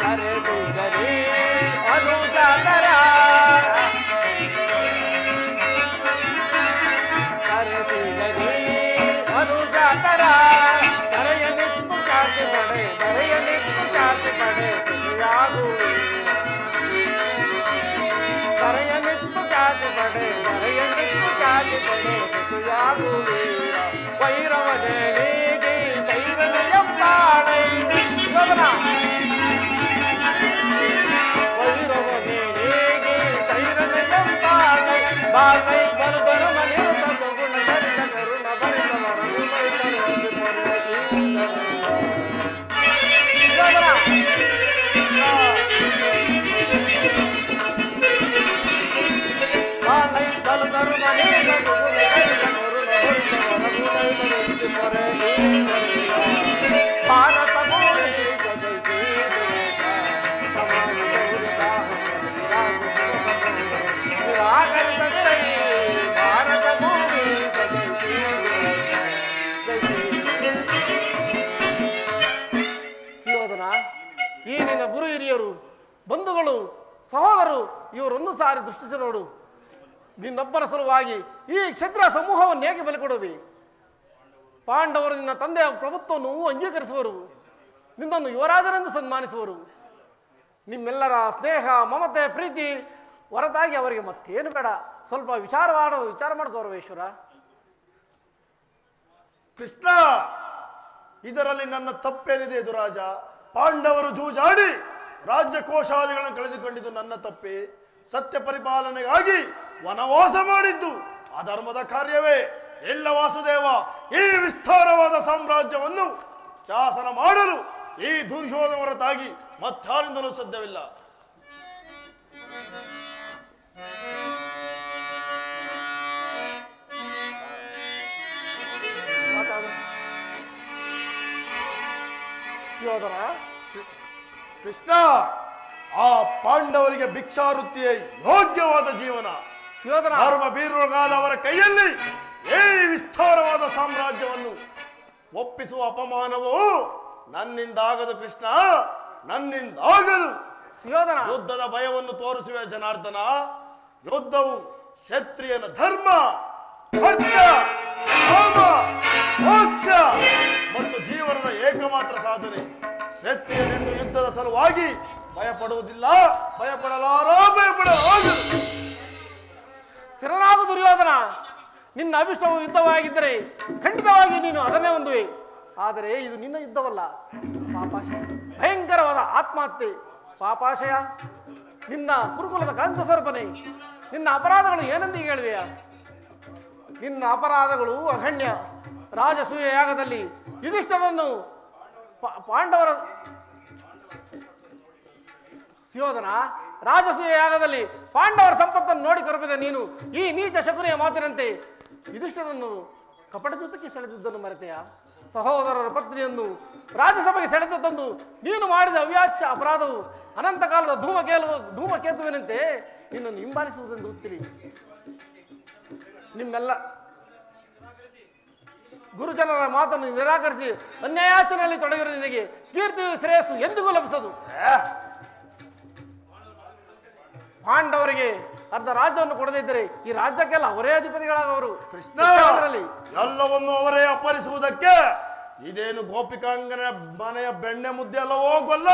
ಕರೆಸಿಗರಿ ಅನುಜಾತರ ಕರೆಸಿಗರಿ ಅನುಜಾತರ ದರೆಯ ನಿತ್ತು ಚಾತಿ ಪಡೆ ದರೆಯ ನಿತ್ತು ಚಾತಿ ಪಡೆ ಸಿಹಿಯಾಗುವೆ ದರೆಯ ನಿತ್ತು ಚಾತಿ ಪಡೆ ದರೆಯ ನಿತ್ತು ಚಾತಿ ಪಡೆ ಸಿಹಿಯಾಗುವೆ ವೈರವನೇಗೆ ಸೈರನೆಯಂಬಾಳೆ ವೈರವನೇಗೆ ಸೈರನೆಯಂಬಾಳೆ ಬಾಳೈ ಬರುದರು ಮನೆಯುತ ಸಗುಣ ಸರಿತ ಕರುಣ ಬರಿದವರನ್ನು ಬೈದರು ಬಾಳೈ ಬರುದರು ಮನೆಯುತ ಸಗುಣ ಸರಿತ ಕರುಣ ಬರಿದವರನ್ನು ಬೈದರು ಭಾರತ ಭೂಮಿ ಜಯಿಸಿ ನಿರಾಕರಿಸದಿರೈ ಭಾರತ ಭೂಮಿ ಜಯಿಸಿ ಸುಯೋಧನ, ಈ ನಿನ್ನ ಗುರು ಹಿರಿಯರು, ಬಂಧುಗಳು, ಸಹೋದರರು ಇವರೊಂದು ಸಾರಿ ದೃಷ್ಟಿಸಿ ನೋಡು. ನಿನ್ನೊಬ್ಬರ ಸಲುವಾಗಿ ಈ ಕ್ಷತ್ರಿಯ ಸಮೂಹವನ್ನು ಹೇಗೆ ಬಲಿ ಕೊಡುವಿ? ಪಾಂಡವರು ನಿನ್ನ ತಂದೆಯ ಪ್ರಭುತ್ವವನ್ನು ಅಂಗೀಕರಿಸುವರು, ನಿನ್ನನ್ನು ಯುವರಾಜನೆಂದು ಸನ್ಮಾನಿಸುವರು. ನಿಮ್ಮೆಲ್ಲರ ಸ್ನೇಹ, ಮಮತೆ, ಪ್ರೀತಿ ಹೊರತಾಗಿ ಅವರಿಗೆ ಮತ್ತೇನು ಬೇಡ. ಸ್ವಲ್ಪ ವಿಚಾರ ಮಾಡ್ಕೋರವೇಶ್ವರ. ಕೃಷ್ಣ, ಇದರಲ್ಲಿ ನನ್ನ ತಪ್ಪೇನಿದೆ ದುರಾಜ? ಪಾಂಡವರು ಜೂಜಾಡಿ ರಾಜ್ಯ ಕೋಶಾದಿಗಳನ್ನು ಕಳೆದುಕೊಂಡಿದ್ದು ನನ್ನ ತಪ್ಪೇ. ಸತ್ಯ ಪರಿಪಾಲನೆಗಾಗಿ ವನವಾಸ ಮಾಡಿದ್ದು ಅಧರ್ಮದ ಕಾರ್ಯವೇ. ಎಲ್ಲ ವಾಸುದೇವ, ಈ ವಿಸ್ತಾರವಾದ ಸಾಮ್ರಾಜ್ಯವನ್ನು ಶಾಸನ ಮಾಡಲು ಈ ದುರ್ಯೋಧನ ಹೊರತಾಗಿ ಮತ್ತಾರಿಂದಲೂ ಸಾಧ್ಯವಿಲ್ಲ. ಸುಯೋಧನ, ಕೃಷ್ಣ, ಆ ಪಾಂಡವರಿಗೆ ಭಿಕ್ಷಾವೃತ್ತಿಯೇ ಯೋಗ್ಯವಾದ ಜೀವನ. ಸುಯೋಧನ, ಧರ್ಮ ಬೀರುಗಾದ ಅವರ ಕೈಯಲ್ಲಿ ಈ ವಿಸ್ತಾರವಾದ ಸಾಮ್ರಾಜ್ಯವನ್ನು ಒಪ್ಪಿಸುವ ಅಪಮಾನವು ನನ್ನಿಂದಾಗದು ಕೃಷ್ಣ, ನನ್ನಿಂದಾಗದು. ಸುಯೋಧನ, ಯುದ್ಧದ ಭಯವನ್ನು ತೋರಿಸುವ ಜನಾರ್ದನ. ಯುದ್ಧವು ಕ್ಷತ್ರಿಯನ ಧರ್ಮ, ಅರ್ಥ, ಕಾಮ, ಮೋಕ್ಷ ಮತ್ತು ಜೀವನದ ಏಕಮಾತ್ರ ಸಾಧನೆ. ಕ್ಷತ್ರಿಯನೆಂದು ಯುದ್ಧದ ಸಲುವಾಗಿ ಭಯಪಡುವುದಿಲ್ಲ, ಭಯಪಡಲಾಗದು. ಸ್ಥಿರನಾಗು ದುರ್ಯೋಧನ. ನಿನ್ನ ಅಭಿಷ್ಟವು ಯುದ್ಧವಾಗಿದ್ದರೆ ಖಂಡಿತವಾಗಿ ನೀನು ಅದನ್ನೇ ಹೊಂದುವೆ. ಆದರೆ ಇದು ನಿನ್ನ ಯುದ್ಧವಲ್ಲ, ಪಾಪಾಶಯ, ಭಯಂಕರವಾದ ಆತ್ಮಹತ್ಯೆ. ಪಾಪಾಶಯ, ನಿನ್ನ ಕುರುಕುಲದ ಕಾಂತ ಸ್ವರೂಪನೆ. ನಿನ್ನ ಅಪರಾಧಗಳು ಏನೆಂದು ಹೇಳುವೆಯ? ನಿನ್ನ ಅಪರಾಧಗಳು ಅಗಣ್ಯ. ರಾಜಸೂಯ ಯಾಗದಲ್ಲಿ ಯುಧಿಷ್ಠರನ್ನು ಪಾಂಡವರ ಸುಯೋಧನ, ರಾಜಸೂಯ ಯಾಗದಲ್ಲಿ ಪಾಂಡವರ ಸಂಪತ್ತನ್ನು ನೋಡಿ ಕರುಪಿದ ನೀನು ಈ ನೀಚ ಶಕುನಿಯ ಮಾತಿನಂತೆ ಯುಧಿಷ್ಠರನ್ನು ಕಪಟ ಜೊತೆಗೆ ಸೆಳೆದಿದ್ದನ್ನು ಮರೆತೆಯಾ? ಸಹೋದರರ ಪತ್ನಿಯನ್ನು ರಾಜ್ಯಸಭೆಗೆ ಸೆಳೆದು ತಂದು ನೀನು ಮಾಡಿದ ಅವ್ಯಾಚ್ಯ ಅಪರಾಧವು ಅನಂತ ಕಾಲದ ಧೂಮಕೇತುವಿನಂತೆ ನಿನ್ನನ್ನು ಹಿಂಬಾಲಿಸುವುದೆಂದು ಗೊತ್ತಿರಿ. ನಿಮ್ಮೆಲ್ಲ ಗುರುಜನರ ಮಾತನ್ನು ನಿರಾಕರಿಸಿ ಅನ್ಯಾಯಾಚನೆಯಲ್ಲಿ ತೊಡಗಿರೋ ನಿನಗೆ ಕೀರ್ತಿ ಶ್ರೇಯಸ್ಸು ಎಂದಿಗೂ ಲಭಿಸದು. ಪಾಂಡವರಿಗೆ ಅರ್ಧ ರಾಜ್ಯವನ್ನು ಕೊಡದಿದ್ದರೆ ಈ ರಾಜ್ಯಕ್ಕೆಲ್ಲ ಅವರೇ ಅಧಿಪತಿಗಳಾಗವರು. ಕೃಷ್ಣ, ಎಲ್ಲವನ್ನು ಅವರೇ ಅಪ್ಪರಿಸುವುದಕ್ಕೆ ಇದೇನು ಗೋಪಿಕಾಂಗನ ಮನೆಯ ಬೆಣ್ಣೆ ಮುದ್ದೆ ಅಲ್ಲವೋ ಗೊಲ್ಲ.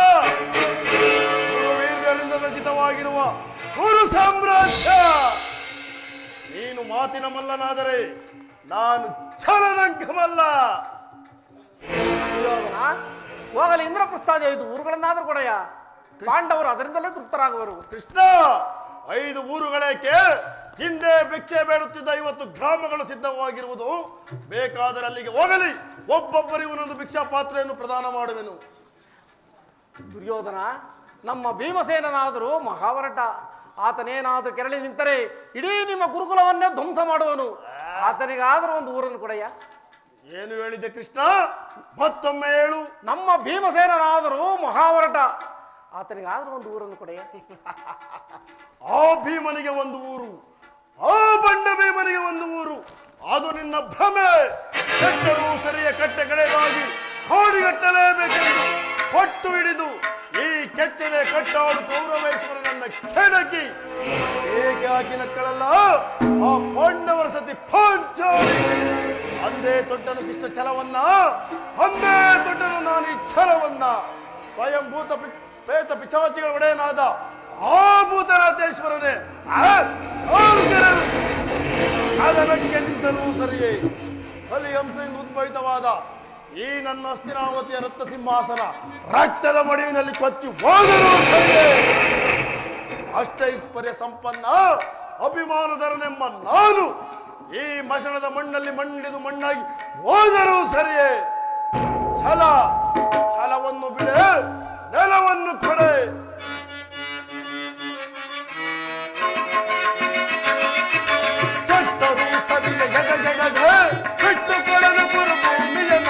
ವೀರ್ಯರಿಂದ ರಚಿತವಾಗಿರುವ ಕುರು ಸಾಮ್ರಾಜ್ಯ. ನೀನು ಮಾತಿನ ಮಲ್ಲನಾದರೆ ನಾನು ಛಲನಂಕಮಲ್ಲ. ಹೋಗಲಿ ಇಂದ್ರಪ್ರಸ್ಥಾದ 5 ಊರುಗಳನ್ನಾದ್ರೂ ಕೊಡೆಯ. ಪಾಂಡವರು ಅದರಿಂದಲೇ ತೃಪ್ತರಾಗುವರು. ಕೃಷ್ಣ, 5 ಊರುಗಳೇಕೆ? ಹಿಂದೆ ಭಿಕ್ಷೆ ಬೇಡುತ್ತಿದ್ದ 50 ಗ್ರಾಮಗಳು ಸಿದ್ಧವಾಗಿರುವುದು. ಬೇಕಾದರೆ ಅಲ್ಲಿಗೆ ಹೋಗಲಿ, ಒಬ್ಬೊಬ್ಬರಿಗೂ ಒಂದೊಂದು ಭಿಕ್ಷಾ ಪಾತ್ರೆಯನ್ನು ಪ್ರದಾನ ಮಾಡುವೆನು. ದುರ್ಯೋಧನ, ನಮ್ಮ ಭೀಮಸೇನಾದರೂ ಮಹಾವರಟ. ಆತನೇನಾದರೂ ಕೆರಳಿ ನಿಂತರೆ ಇಡೀ ನಿಮ್ಮ ಗುರುಕುಲವನ್ನೇ ಧ್ವಂಸ ಮಾಡುವನು. ಆತನಿಗಾದರೂ ಒಂದು ಊರನ್ನು ಕೊಡೆಯ. ಏನು ಹೇಳಿದೆ ಕೃಷ್ಣ? ಮತ್ತೊಮ್ಮೆ ಹೇಳು. ನಮ್ಮ ಭೀಮಸೇನಾದರೂ ಮಹಾವರಟ. ಆತನಿಗಾದರೂ ಒಂದು ಊರನ್ನು ಕೊಡೆಯ. ಆ ಭೀಮನಿಗೆ ಒಂದು ಊರು, ಆ ಬಂಡ ಭೀಮನಿಗೆ ಒಂದು ಊರು, ಅದು ನಿನ್ನ ಭ್ರಮೆ. ಕೆಟ್ಟರೂ ಸರಿಯ ಕಟ್ಟೆ ಕಡೆಗಾಗಿ ಕೋಡಿಗಟ್ಟಲೇಬೇಕೆಂದು ಪಟ್ಟು ಹಿಡಿದು ಈ ಕೆಚ್ಚದೆ ಕಟ್ಟಾಡು ಕೌರವೇಶ್ವರನನ್ನ ಕೆಣಕಿ ಹೇಗೆ ಆಗಿ ನಕ್ಕಳಲ್ಲ ಆ ಪಾಂಡವರ ಸತಿ ಪಾಂಚಾಲಿ. ಅಂದೇ ತೊಟ್ಟನು ಕೃಷ್ಣ ಛಲವನ್ನ, ಅಂದೇ ತೊಟ್ಟನು ನಾನು ಈ ಛಲವನ್ನ. ಸ್ವಯಂಭೂತ ಪ್ರೇತ ಪಿಚಾಚಿಗಳ ಒಡೆಯನಾದ ಆ ಭೂತನಾಥೇಶ್ವರನೇ ಅದನಕ್ಕೆ ನಿಂತರೂ ಸರಿಯೇ. ಹಲಿಹಂಸದಿಂದ ಉದ್ಭವಿತವಾದ ಈ ನನ್ನ ಹಸ್ತಿನಾವತಿಯ ರಕ್ತ ಸಿಂಹಾಸನ ರಕ್ತದ ಮಡುವಿನಲ್ಲಿ ಕೊಚ್ಚಿ ಹೋದರೂ ಸರಿಯೇ. ಅಷ್ಟೈಶ್ವರ್ಯ ಸಂಪನ್ನ ಅಭಿಮಾನಧರನೆಂಬ ನಾನು ಈ ಮಶಣದ ಮಣ್ಣಲ್ಲಿ ಮಣ್ಣಿಡಿದು ಮಣ್ಣಾಗಿ ಹೋದರೂ ಸರಿಯೇ. ಛಲವನ್ನು ಬಿಡೆ, ನೆಲವನ್ನು ಕೊಡೆ. ಕೆಟ್ಟರು ಸರಿಯ ಎದೆಗೆಡದೆ ಬಿಟ್ಟು ಕೊಡಲು ಗುರುಭೂಮಿಯನ.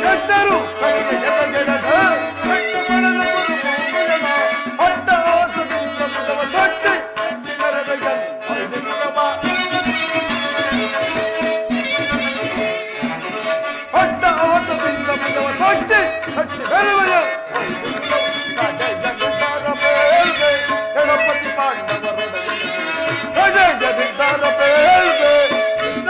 ಕೆಟ್ಟರು ಸರಿಯ ಎದೆಗೆಡದೆ ಬಿಟ್ಟು ಕೊಡಲು ಗುರುಭೂಮಿಯನ. ಅಡ್ಡ ಆಸದಿಂದ ಮುಗವ ತೊಟ್ಟಿ ಮೆರವೆಯನ್ ಐದು ಮುಗವ. ಅಡ್ಡ ಆಸದಿಂದ ಮುಗವ ತೊಟ್ಟಿ ಹಟ್ಟಿ ಮೆರವೆಯನ್ ಗಣಪತಿ ಪಾಂಡವರೊಡನೆ ಜನಿದ್ದಾರ ಬೇಲ್ವೆ. ಕೃಷ್ಣ,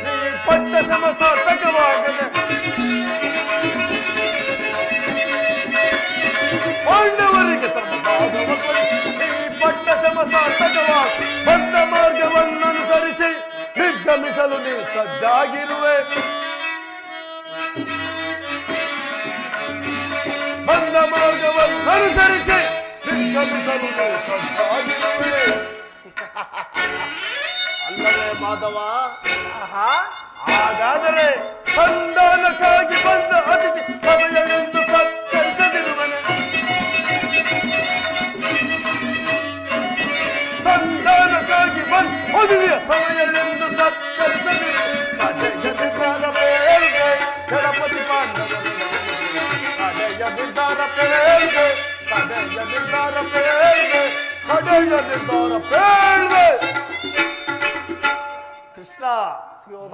ನೀ ಪಟ್ಟ ಶ್ರಮ ಸಾರ್ಥಕವಾಗದೆ ಪಾಂಡವರಿಗೆ ಸಮಭಾಗವ ಕೊಡಿ. ನೀ ಪಟ್ಟ ಶ್ರಮ ಸಾರ್ಥಕವಾಗ ಬಂದ ಮಾರ್ಗವನ್ನು ಅನುಸರಿಸಿ ನಿರ್ಗಮಿಸಲು ನೀ ಸಜ್ಜಾಗಿರುವೆ. ಬಂದ ಮಾರ್ಗವನ್ನು ಅನುಸರಿಸಿ ನಿರ್ಗಮಿಸಲು ನೀ ಸಜ್ಜಾಗಿರುವೆ. ಅಲ್ಲವೇ ಮಾಧವ? ಹಾಗಾದರೆ ಸಂಧಾನಕ್ಕಾಗಿ ಬಂದ ಅತಿಥಿ ಸಭೆಯಳೆಂದು ಸತ್ಕರಿಸದಿರುವನೆ. ಸಂಧಾನಕ್ಕಾಗಿ ಬಂದ ಅತಿಥಿಯ ಸಭೆಯಳೆಂದು ಸತ್ಕರಿಸದಿರು. ಗಣಪತಿ ಪಾಂಡವರು ಕಡೆಯ ನಿರ್ಧಾರ ಪೇಳ್ವೆ. ಕೃಷ್ಣ,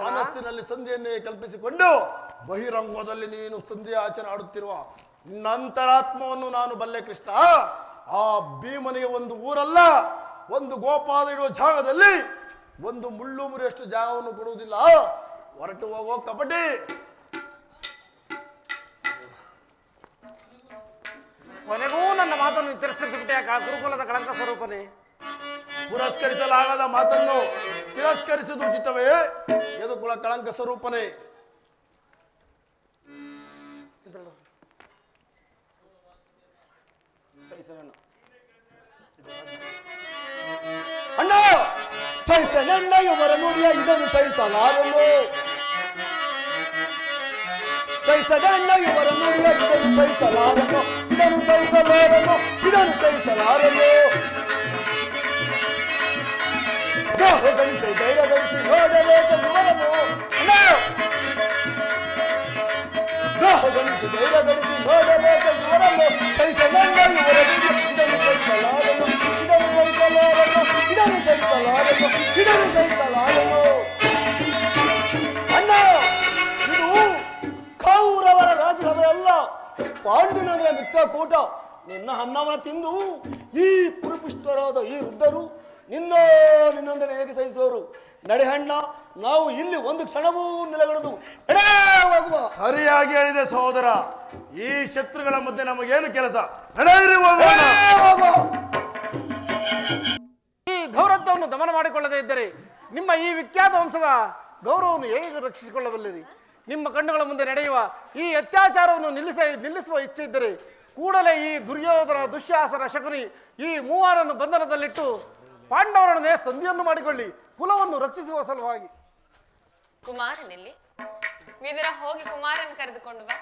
ಮನಸ್ಸಿನಲ್ಲಿ ಸಂಧಿಯನ್ನೇ ಕಲ್ಪಿಸಿಕೊಂಡು ಬಹಿರಂಗದಲ್ಲಿ ನೀನು ಸಂಧಿ ಆಚರಣೆ ಆಡುತ್ತಿರುವ ನಂತರಾತ್ಮವನ್ನು ನಾನು ಬಲ್ಲೆ ಕೃಷ್ಣ. ಆ ಭೀಮನಿಗೆ ಒಂದು ಊರಲ್ಲ, ಒಂದು ಗೋಪಾಲ ಇಡುವ ಜಾಗದಲ್ಲಿ ಒಂದು ಮುಳ್ಳು ಮುರಿಯಷ್ಟು ಜಾಗವನ್ನು ಕೊಡುವುದಿಲ್ಲ. ಹೊರಟು ಹೋಗೋ ಕಪಟಿ. ಕೊನೆಗೂ ನನ್ನ ಮಾತನ್ನು ತಿರಸ್ಕರಿಸಿಬಿಟ್ಟೆ ಗುರುಕುಲದ ಕಳಂಕ ಸ್ವರೂಪನೇ. ಪುರಸ್ಕರಿಸಲಾಗದ ಮಾತನ್ನು ತಿರಸ್ಕರಿಸುವುದು ಉಚಿತವೇ? ಯದುಕುಲ ಕಳಂಕ ಸ್ವರೂಪನೇ. ಅಣ್ಣ, ಸಹಿಸನೆಲ್ಲ ಇವರ ನುಡಿಯ ಇದನ್ನು ಸಹಿಸಲಾರನು. ಸಹಿಸದಣ್ಣ ಇವರ ನುಡಿಯ ಇದನ್ನು ಸಹಿಸಲಾರನು ಇದನ್ನು ಸಹಿಸಲಾರನು ಇದನ್ನು ಸಹಿಸಲಾರನು ದಾಹ ಗಳಿಸಿ ಧೈರ್ಯ ಗಳಿಸಿ ನೋಡಬೇಕು ಇವರನ್ನು ದಾಹ ಗಳಿಸಿ ಧೈರ್ಯ ಗಳಿಸಿ ನೋಡಬೇಕು ಇವರನ್ನು ಸಹಿಸದಣ್ಣ ಇವರ ನುಡಿಯ ಇದನ್ನು ಸಹಿಸಲಾರನು ಇದನ್ನು ಸಹಿಸಲಾರನು ಇದನ್ನು ಸಹಿಸಲಾರನು ಇದನ್ನು ಸಹಿಸಲಾರನು ಅಣ್ಣ ಇದು ಕೌರವರ ರಾಜ್ಯಸಭೆ ಅಲ್ಲ ಪಾಂಡುನಗರ ಮಿತ್ರಕೂಟ ನಿನ್ನ ಅನ್ನವನ್ನು ತಿಂದು ಈ ಪುರುಪುಷ್ಟರಾದ ಈ ವೃದ್ಧರು ನಿನ್ನೊಂದನ್ನು ಹೇಗೆ ಸಹಿಸುವರು ನಡೆ ಅಣ್ಣ ನಾವು ಇಲ್ಲಿ ಒಂದು ಕ್ಷಣವೂ ನಿಲಗಡದು ಹೋಗುವ ಸರಿಯಾಗಿ ಹೇಳಿದೆ ಸಹೋದರ ಈ ಶತ್ರುಗಳ ಮಧ್ಯೆ ನಮಗೇನು ಕೆಲಸ ನಡೆಯಿರಿ ಹೋಗೋಣ ಈ ದೌರತ್ವವನ್ನು ದಮನ ಮಾಡಿಕೊಳ್ಳದೇ ಇದ್ದರೆ ನಿಮ್ಮ ಈ ವಿಖ್ಯಾತ ವಂಶದ ಗೌರವವನ್ನು ಹೇಗೆ ರಕ್ಷಿಸಿಕೊಳ್ಳಬಲ್ಲಿರಿ ನಿಮ್ಮ ಕಣ್ಣುಗಳ ಮುಂದೆ ನಡೆಯುವ ಈ ಅತ್ಯಾಚಾರವನ್ನು ನಿಲ್ಲಿಸುವ ಇಚ್ಛೆ ಇದ್ದರೆ ಕೂಡಲೇ ಈ ದುರ್ಯೋಧನ ದುಶ್ಯಾಸನ ಶಕುನಿ ಈ ಮೂವರನ್ನು ಬಂಧನದಲ್ಲಿಟ್ಟು ಪಾಂಡವರೊಡನೆ ಸಂಧಿಯನ್ನು ಮಾಡಿಕೊಳ್ಳಿ ಕುಲವನ್ನು ರಕ್ಷಿಸುವ ಸಲುವಾಗಿ. ಕುಮಾರನಲ್ಲಿ ವಿದುರ ಹೋಗಿ ಕುಮಾರನ್ ಕರೆದುಕೊಂಡು ಬಾ.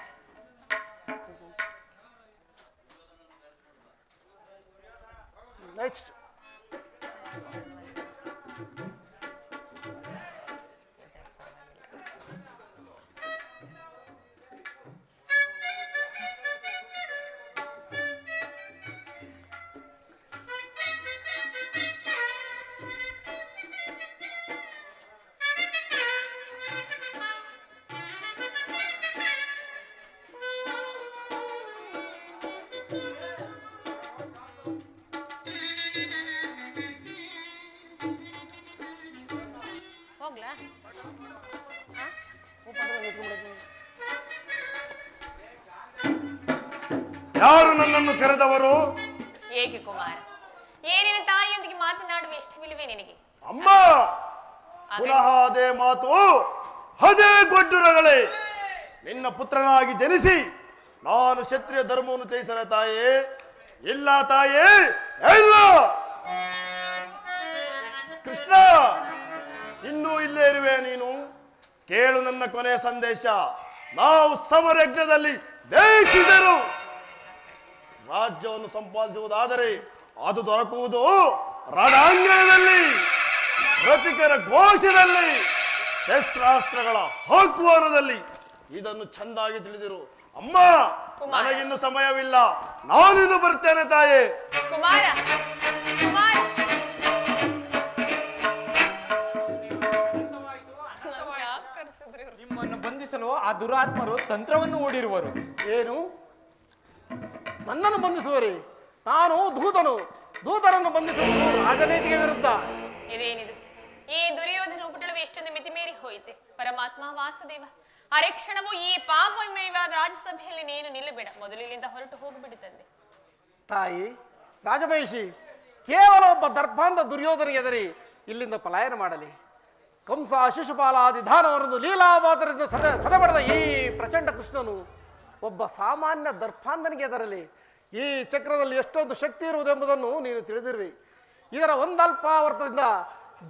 ನೆಕ್ಸ್ಟ್ ಹೋಗ್ಲಾ? ಯಾರು ನನ್ನನ್ನು ಕರೆದವರು? ಏಕೆ ಕುಮಾರ, ಏನಿನ ತಾಯಿಯೊಂದಿಗೆ ಮಾತನಾಡುವ ಇಷ್ಟವಿಲ್ಲವೇ ನಿನಗೆ? ಅಮ್ಮ, ಪುನಃ ಅದೇ ಮಾತು, ಅದೇ ಗೊಡ್ಡುರಗಳೇ. ನಿನ್ನ ಪುತ್ರನಾಗಿ ಜನಿಸಿ ನಾನು ಕ್ಷತ್ರಿಯ ಧರ್ಮವನ್ನು ತ್ಯಜಿಸಲ ತಾಯೇ? ಇಲ್ಲ ತಾಯೇ, ಇಲ್ಲ. ಕೃಷ್ಣ, ಇನ್ನೂ ಇಲ್ಲೇ ಇರುವೆ ನೀನು? ಕೇಳು ನನ್ನ ಕೊನೆಯ ಸಂದೇಶ. ನಾವು ಸಮರಯಜ್ಞದಲ್ಲಿ ಜಯಿಸಿದರು. ರಾಜ್ಯವನ್ನು ಸಂಪಾದಿಸುವುದಾದರೆ ಅದು ದೊರಕುವುದು ರಣಾಂಗಣದಲ್ಲಿ, ರತಿಕರ ಘೋಷದಲ್ಲಿ, ಶಸ್ತ್ರಾಸ್ತ್ರಗಳ ಆಹ್ವಾನದಲ್ಲಿ. ಇದನ್ನು ಚಂದಾಗಿ ತಿಳಿದಿರು ಅಮ್ಮ. ನನಗಿನ್ನು ಸಮಯವಿಲ್ಲ, ನಾನಿನ್ನು ಬರ್ತೇನೆ ತಾಯೇ. ಕುಮಾರ, ಕುಮಾರ, ನಿಮ್ಮನ್ನು ಬಂಧಿಸಲು ಆ ದುರಾತ್ಮರು ತಂತ್ರವನ್ನು ಹೂಡಿರುವರು. ಏನು? ನನ್ನನ್ನು ಬಂಧಿಸುವರಿ? ನಾನು ದೂತರನ್ನು ಬಂಧಿಸುವುದು ರಾಜನೀತಿಗೆ ವಿರುದ್ಧ. ಇದೇನಿದು? ಈ ದುರ್ಯೋಧನ ಉಪಟಳವು ಎಷ್ಟೊಂದು ಮಿತಿಮೀರಿ ಹೋಯಿತೆ. ಪರಮಾತ್ಮ ವಾಸುದೇವ, ಅರೆ ಕ್ಷಣವೂ ಈ ಪಾಪಮಯವಾದ ರಾಜ್ಯಸಭೆಯಲ್ಲಿ ನೀನು ನಿಲ್ಲಬೇಡ. ಮೊದಲು ಇಲ್ಲಿಂದ ಹೊರಟು ಹೋಗಿಬಿಡುತ್ತದೆ. ತಾಯಿ ರಾಜಮಹಿಷಿ, ಕೇವಲ ಒಬ್ಬ ದರ್ಭಾಂಧ ದುರ್ಯೋಧನಿಗೆ ಎದರಿ ಇಲ್ಲಿಂದ ಪಲಾಯನ ಮಾಡಲಿ. ಕಂಸ ಶಿಶುಪಾಲಾದಿ ದಾನವರನ್ನು ಲೀಲಾಮಾತರಿಂದ ಸದೆಬಡಿದ ಈ ಪ್ರಚಂಡ ಕೃಷ್ಣನು ಒಬ್ಬ ಸಾಮಾನ್ಯ ದರ್ಭಾಂಧನಿಗೆ ಎದರಲಿ. ಈ ಚಕ್ರದಲ್ಲಿ ಎಷ್ಟೊಂದು ಶಕ್ತಿ ಇರುವುದೆಂಬುದನ್ನು ನೀನು ತಿಳಿದಿರುವೆ. ಇದರ ಒಂದಲ್ಪಾವರ್ತದಿಂದ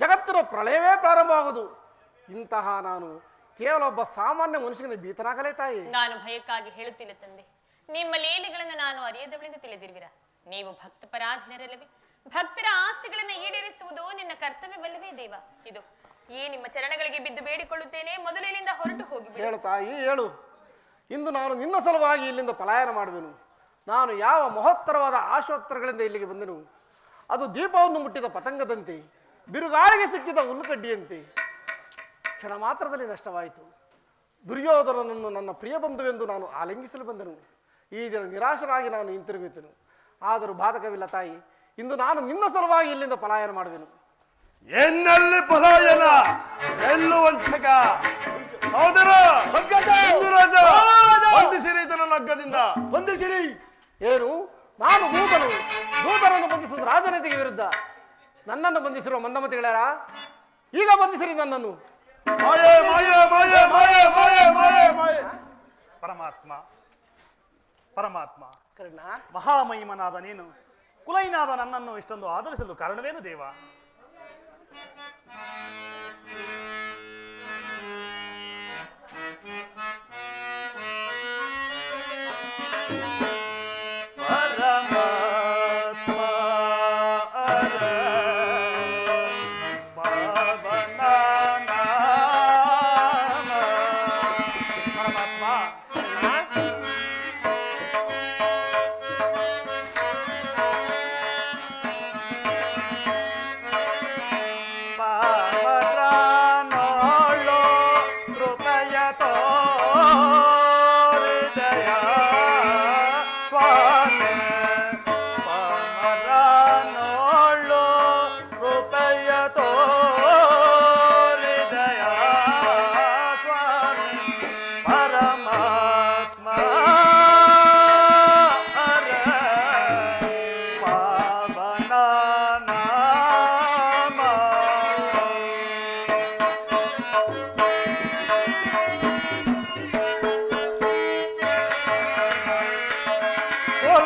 ಜಗತ್ತಿನ ಪ್ರಳಯವೇ ಪ್ರಾರಂಭವಾಗುವುದು. ಇಂತಹ ನಾನು ಕೇವಲ ಒಬ್ಬ ಸಾಮಾನ್ಯ ಮನುಷ್ಯನಿಗೆ ಭೀತನಾಗಲೇ ತಾಯಿ. ನಾನು ಭಯಕ್ಕಾಗಿ ಹೇಳುತ್ತಿಲ್ಲ ತಂದೆ. ನಿಮ್ಮ ಲೀಲೆಗಳನ್ನು ನಾನು ಅರಿಯದವಳೆಂದು ತಿಳಿದಿರುವಿರ. ನೀವು ಭಕ್ತ ಪರಾಧೀನರಲ್ಲವೇ? ಭಕ್ತರ ಆಸ್ತಿಗಳನ್ನು ಈಡೇರಿಸುವುದು ನಿನ್ನ ಕರ್ತವ್ಯವಲ್ಲವೇ ದೇವ? ಇದು ಈ ನಿಮ್ಮ ಚರಣಗಳಿಗೆ ಬಿದ್ದು ಬೇಡಿಕೊಳ್ಳುತ್ತೇನೆ, ಮೊದಲು ಇಲ್ಲಿಂದ ಹೊರಟು ಹೋಗಿ. ಹೇಳು ತಾಯಿ, ಹೇಳು. ಇಂದು ನಾನು ನಿನ್ನ ಸಲುವಾಗಿ ಇಲ್ಲಿಂದ ಪಲಾಯನ ಮಾಡುವೆನು. ನಾನು ಯಾವ ಮಹೋತ್ತರವಾದ ಆಶೋತ್ತರಗಳಿಂದ ಇಲ್ಲಿಗೆ ಬಂದೆನು? ಅದು ದೀಪವನ್ನು ಮುಟ್ಟಿದ ಪತಂಗದಂತೆ, ಬಿರುಗಾಳಿಗೆ ಸಿಕ್ಕಿದ ಹುಲ್ಲುಕಡ್ಡಿಯಂತೆ ಕ್ಷಣ ಮಾತ್ರದಲ್ಲಿ ನಷ್ಟವಾಯಿತು. ದುರ್ಯೋಧನನನ್ನು ನನ್ನ ಪ್ರಿಯ ಬಂಧುವೆಂದು ನಾನು ಆಲಿಂಗಿಸಲು ಬಂದೆನು. ಈ ದಿನ ನಿರಾಶನಾಗಿ ನಾನು ಹಿಂತಿರುಗುತ್ತೇನೆ. ಆದರೂ ಬಾಧಕವಿಲ್ಲ ತಾಯಿ, ಇಂದು ನಾನು ನಿನ್ನ ಸಲುವಾಗಿ ಇಲ್ಲಿಂದ ಪಲಾಯನ ಮಾಡುವೆನು. ಎನ್ನಲ್ಲಿ ಪಲಾಯನ, ಎಲ್ಲೂ ವಂಚಕ. ಸಹೋದರ ಬಂಧಿಸಿರಿ ಇದನ್ನು ಹಗ್ಗದಿಂದ ಬಂಧಿಸಿರಿ. ಏನು? ನಾನು ದೂತರನ್ನು ಬಂಧಿಸುವುದು ರಾಜನೀತಿಗೆ ವಿರುದ್ಧ. ನನ್ನನ್ನು ಬಂಧಿಸಿರುವ ಮಂದಮತಿಗಳಾರ, ಈಗ ಬಂಧಿಸಿರಿ ನನ್ನನ್ನು. ಮಾಯೆ ಮಾಯೆ ಮಾಯೆ ಮಾಯೆ ಮಾಯೆ ಮಾಯೆ ಮಾಯೆ. ಪರಮಾತ್ಮ ಮಹಾಮಹಿಮನಾದ ನೀನು ಕುಲೈನಾದ ನನ್ನನ್ನು ಇಷ್ಟೊಂದು ಆದರಿಸಲು ಕಾರಣವೇನು ದೇವ?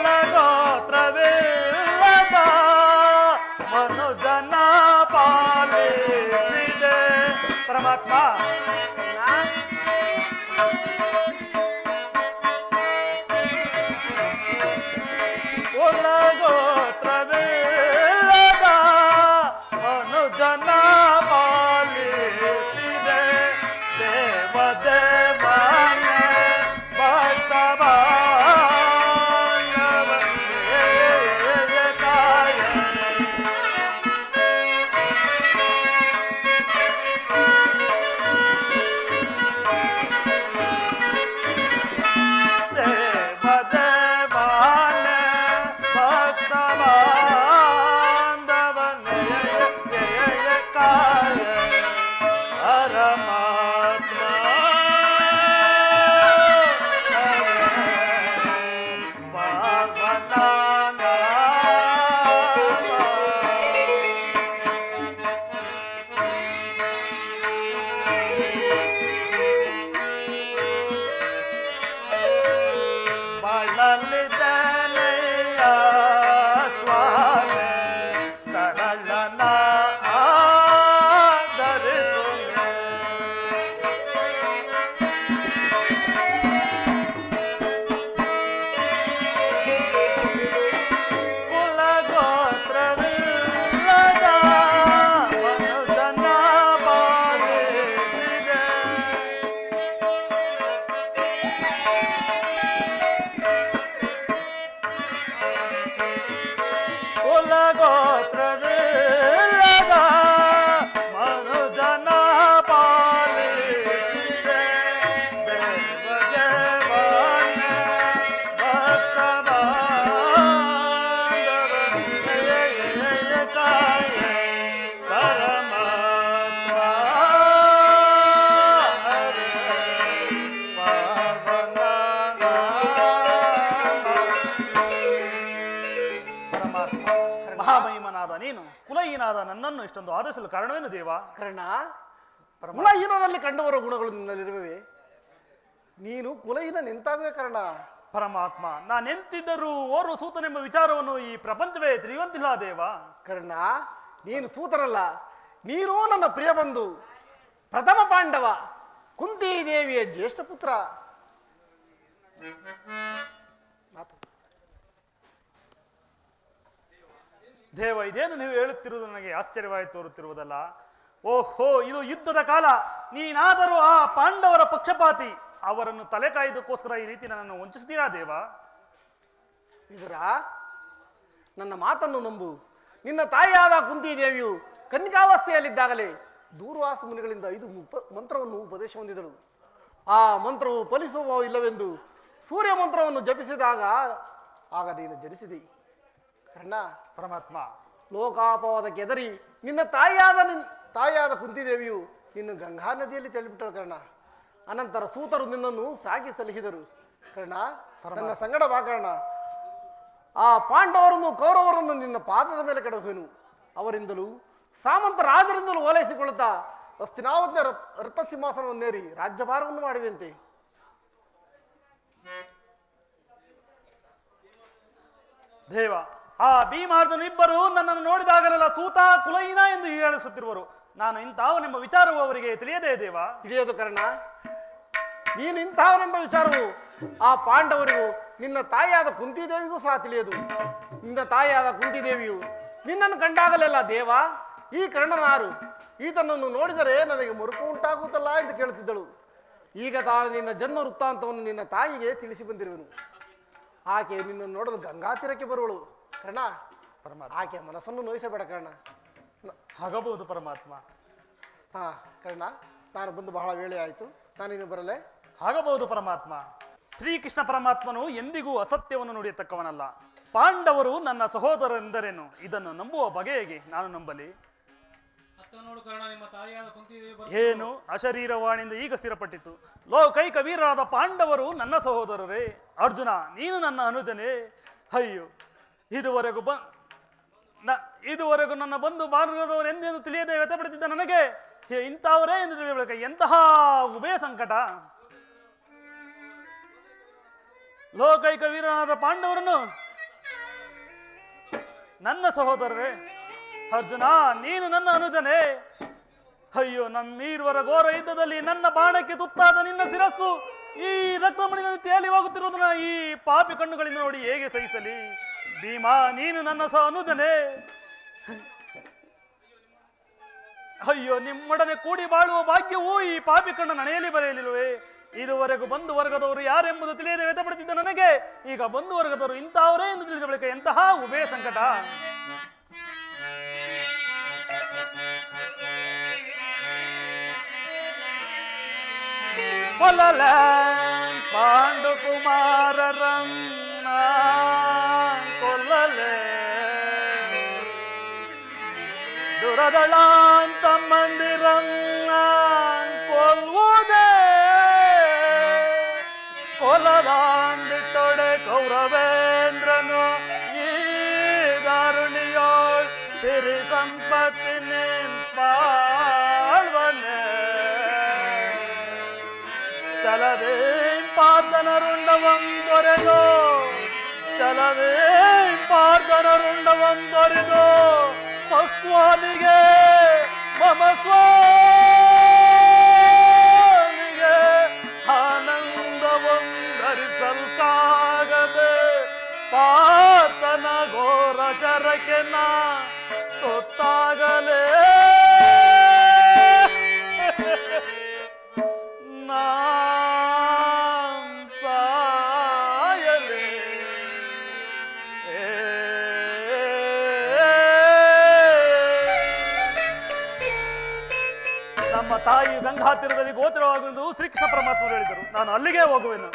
ಕುಲಗೋತ್ರವಿಲ್ಲದ ಮನುಜನ ಪಾಲಿಸಿದೆ ಪರಮಾತ್ಮ. ಕುಲಗೋತ್ರವಿಲ್ಲದ ಮನುಜನ ಪಾಲಿಸಿದೆ ದೇವದೇವನೇ ಮಹಾಮಹಿಮನಾದ ನೀನು ಕುಲಹೀನಾದ ನನ್ನನ್ನು ಇಷ್ಟೊಂದು ಆದೇಶಲು ಕಾರಣವೇನು ದೇವ? ಕರ್ಣ, ಕುಲಹೀನರಲ್ಲಿ ಕಂಡುಬರುವ ಗುಣಗಳು ನಿನ್ನಲ್ಲಿರುವೆ. ನೀನು ಕುಲಹೀನ ನಿಂತಾಗುವೆ ಕರ್ಣ. ಪರಮಾತ್ಮ, ನಾನೆಂತಿದ್ದರೂ ಓರ್ವ ಸೂತನೆಂಬ ವಿಚಾರವನ್ನು ಈ ಪ್ರಪಂಚವೇ ತಿಳಿಯುವಂತಿಲ್ಲ ದೇವ. ಕರ್ಣ, ನೀನು ಸೂತರಲ್ಲ, ನೀನು ನನ್ನ ಪ್ರಿಯ ಬಂಧು, ಪ್ರಥಮ ಪಾಂಡವ, ಕುಂತಿ ದೇವಿಯ ಜ್ಯೇಷ್ಠ ಪುತ್ರ. ದೇವ, ಇದೇನು ನೀವು ಹೇಳುತ್ತಿರುವುದು ನನಗೆ ಆಶ್ಚರ್ಯವಾಗಿ ತೋರುತ್ತಿರುವುದಲ್ಲ. ಓಹೋ, ಇದು ಯುದ್ಧದ ಕಾಲ. ನೀನಾದರೂ ಆ ಪಾಂಡವರ ಪಕ್ಷಪಾತಿ. ಅವರನ್ನು ತಲೆ ಕಾಯ್ದಕ್ಕೋಸ್ಕರ ಈ ರೀತಿ ನನ್ನನ್ನು ವಂಚಿಸ್ತೀರಾ ದೇವ? ಇದರ ನನ್ನ ಮಾತನ್ನು ನಂಬು. ನಿನ್ನ ತಾಯಿಯಾದ ಕುಂತಿ ದೇವಿಯು ಕನ್ನಿಕಾವಸ್ಥೆಯಲ್ಲಿದ್ದಾಗಲೇ ದೂರ್ವಾಸ ಮುನಿಗಳಿಂದ 5 ಮಂತ್ರವನ್ನು ಉಪದೇಶ ಹೊಂದಿದಳು. ಆ ಮಂತ್ರವು ಫಲಿಸುವ ಇಲ್ಲವೆಂದು ಸೂರ್ಯ ಮಂತ್ರವನ್ನು ಜಪಿಸಿದಾಗ ಆಗ ನೀನು ಜನಿಸಿದೆ. ಕರ್ಣ, ಪರಮಾತ್ಮ, ಲೋಕಾಪವಾದಕ್ಕೆ ಎದರಿ ನಿನ್ನ ತಾಯಿಯಾದ ಕುಂತಿದೇವಿಯು ನಿನ್ನ ಗಂಗಾ ನದಿಯಲ್ಲಿ ತಳ್ಳಿಬಿಟ್ಟಳು ಕರ್ಣ. ಅನಂತರ ಸೂತರು ನಿನ್ನನ್ನು ಸಾಗಿ ಸಲಹಿದರು. ಕರ್ಣ, ನನ್ನ ಸಂಗಡ ಬಾ ಕರ್ಣ. ಆ ಪಾಂಡವರನ್ನು ಕೌರವರನ್ನು ನಿನ್ನ ಪಾದದ ಮೇಲೆ ಕೆಡಹುವೆನು. ಅವರಿಂದಲೂ ಸಾಮಂತ ರಾಜರಿಂದಲೂ ಓಲೈಸಿಕೊಳ್ಳುತ್ತಾ ಹಸ್ತಿನಾವತಿಯ ರತ್ನಸಿಂಹಾಸನವನ್ನೇರಿ ರಾಜ್ಯಭಾರವನ್ನು ಮಾಡುವಂತೆ. ದೇವ, ಆ ಭೀಮಾರ್ಜುನ ಇಬ್ಬರು ನನ್ನನ್ನು ನೋಡಿದಾಗಲೆಲ್ಲ ಸೂತ ಕುಲಹೀನ ಎಂದು ಹೇಳಿಸುತ್ತಿರುವರು. ನಾನು ಇಂಥವನೆಂಬ ವಿಚಾರವು ಅವರಿಗೆ ತಿಳಿಯದೇ ದೇವ? ತಿಳಿಯೋದು ಕರ್ಣ. ನೀನು ಇಂಥವನೆಂಬ ವಿಚಾರವು ಆ ಪಾಂಡವರಿಗೂ ನಿನ್ನ ತಾಯಿಯಾದ ಕುಂತಿದೇವಿಗೂ ಸಹ ತಿಳಿಯದು. ನಿನ್ನ ತಾಯಿಯಾದ ಕುಂತಿದೇವಿಯು ನಿನ್ನನ್ನು ಕಂಡಾಗಲೆಲ್ಲ ದೇವ, ಈ ಕರ್ಣನಾರು, ಈತನನ್ನು ನೋಡಿದರೆ ನನಗೆ ಮರುಕು ಉಂಟಾಗುತ್ತಲ್ಲ ಎಂದು ಕೇಳುತ್ತಿದ್ದಳು. ಈಗ ತಾನು ನಿನ್ನ ಜನ್ಮ ವೃತ್ತಾಂತವನ್ನು ನಿನ್ನ ತಾಯಿಗೆ ತಿಳಿಸಿ ಬಂದಿರುವೆನು. ಆಕೆ ನಿನ್ನನ್ನು ನೋಡಲು ಗಂಗಾ ತೀರಕ್ಕೆ ಬರುವಳು ಕರ್ಣ. ಆಕೆ ಮನಸ್ಸನ್ನು ನೋಯಿಸಬೇಡ ಕರ್ಣ. ಆಗಬಹುದು ಪರಮಾತ್ಮ. ಹಾ ಕರ್ಣ, ನಾನು ಬಂದು ಬಹಳ ವೇಳೆ ಆಯಿತು, ನಾನಿನ್ನು ಬರಲೇ? ಆಗಬಹುದು ಪರಮಾತ್ಮ. ಶ್ರೀಕೃಷ್ಣ ಪರಮಾತ್ಮನು ಎಂದಿಗೂ ಅಸತ್ಯವನ್ನು ನುಡಿಯತಕ್ಕವನಲ್ಲ. ಪಾಂಡವರು ನನ್ನ ಸಹೋದರರೆಂದರೇನು ಇದನ್ನು ನಂಬುವ ಬಗೆಗೆ ನಾನು ನಂಬಲಿ? ನೋಡು ಕರ್ಣ, ನಿಮ್ಮ ತಾಯಿಯಾದ ಕುಂತಿದೇವಿ ಏನು ಅಶರೀರವಾಣಿಯಿಂದ ಈಗ ಸ್ಥಿರಪಟ್ಟಿತು. ಲೋಕೈಕ ವೀರರಾದ ಪಾಂಡವರು ನನ್ನ ಸಹೋದರರೇ. ಅರ್ಜುನ, ನೀನು ನನ್ನ ಅನುಜನೇ. ಅಯ್ಯೋ, ಇದುವರೆಗೂ ನನ್ನ ಬಂಧು ಬಾಂಧವರವರು ಎಂದೆಂದು ತಿಳಿಯದೆ ವ್ಯಥಪಡುತ್ತಿದ್ದ ನನಗೆ ಇಂಥವರೇ ಎಂದು ತಿಳಿಯಬೇಕು. ಎಂತಹ ಉಭಯ ಸಂಕಟ! ಲೋಕೈಕ ವೀರನಾದ ಪಾಂಡವರನ್ನು ನನ್ನ ಸಹೋದರರೇ, ಅರ್ಜುನ ನೀನು ನನ್ನ ಅನುಜನೇ. ಅಯ್ಯೋ, ನಮ್ಮೀರ್ವರ ಘೋರ ಯುದ್ಧದಲ್ಲಿ ನನ್ನ ಬಾಣಕ್ಕೆ ತುತ್ತಾದ ನಿನ್ನ ಶಿರಸ್ಸು ಈ ರಕ್ತಮಣಿನಲ್ಲಿ ತೇಲಿ ಹೋಗುತ್ತಿರುವುದನ್ನ ಈ ಪಾಪಿ ಕಣ್ಣುಗಳಿಂದ ನೋಡಿ ಹೇಗೆ ಸಹಿಸಲಿ? ಭೀಮಾ, ನೀನು ನನ್ನ ಅನುಜನೇ. ಅಯ್ಯೋ, ನಿಮ್ಮೊಡನೆ ಕೂಡಿ ಬಾಳುವ ಭಾಗ್ಯವೂ ಈ ಪಾಪಿ ಕಣ್ಣು ನಡೆಯಲಿ ಬರೆಯಲಿಲ್ವೇ? ಇದುವರೆಗೂ ಬಂಧು ವರ್ಗದವರು ಯಾರೆಂಬುದು ತಿಳಿಯದೆ ವ್ಯಥಪಡುತ್ತಿದ್ದ ನನಗೆ ಈಗ ಬಂಧು ವರ್ಗದವರು ಇಂತಹವರೇ ಎಂದು ತಿಳಿದ ಬಳಿಕ ಎಂತಹ ಉಭಯ ಸಂಕಟ. ಕೊಲ್ಲಲ ಪಾಂಡು ಕುಮಾರರನ್ನ ಕೊಲ್ಲಲೆ ದುರದಳಾಂತ ಮಂದಿರನ್ನ ಕೊಲ್ಲುವುದೇ ಕೊಲದಾಂದಿಟ್ಟೊಡೆ ಕೌರವೇಂದ್ರನು ಈ ದಾರುಣಿಯೋಳ್ ಸಿರಿ ಸಂಪತ್ತಿನ ಪಾಳ್ವನೆ ಚಲವೇ ಪಾರ್ಥನರುಂಡವೊಂದೊರೆದು ಚಲವೇ ಪಾರ್ಥನರುಂಡವೊಂದೊರೆದು ಮಸ್ವಾಮಿಗೆ ಮಮ ಸ್ವಾಮಿಗೆ ಆನಂದವೊಂದರಿಸಲ್ಕಾಗದೆ ಪಾರ್ಥನ ಘೋರ ಚರಕ್ಕೆ ನಾ ತೊತ್ತಾಗಲೇ ನಮ್ಮ ತಾಯಿ ಗಂಗಾ ತೀರದಲ್ಲಿ ಗೋಚರವಾಗುವುದು ಶ್ರೀಕೃಷ್ಣ ಪರಮಾತ್ಮರು ಹೇಳಿದರು. ನಾನು ಅಲ್ಲಿಗೆ ಹೋಗುವೆನು.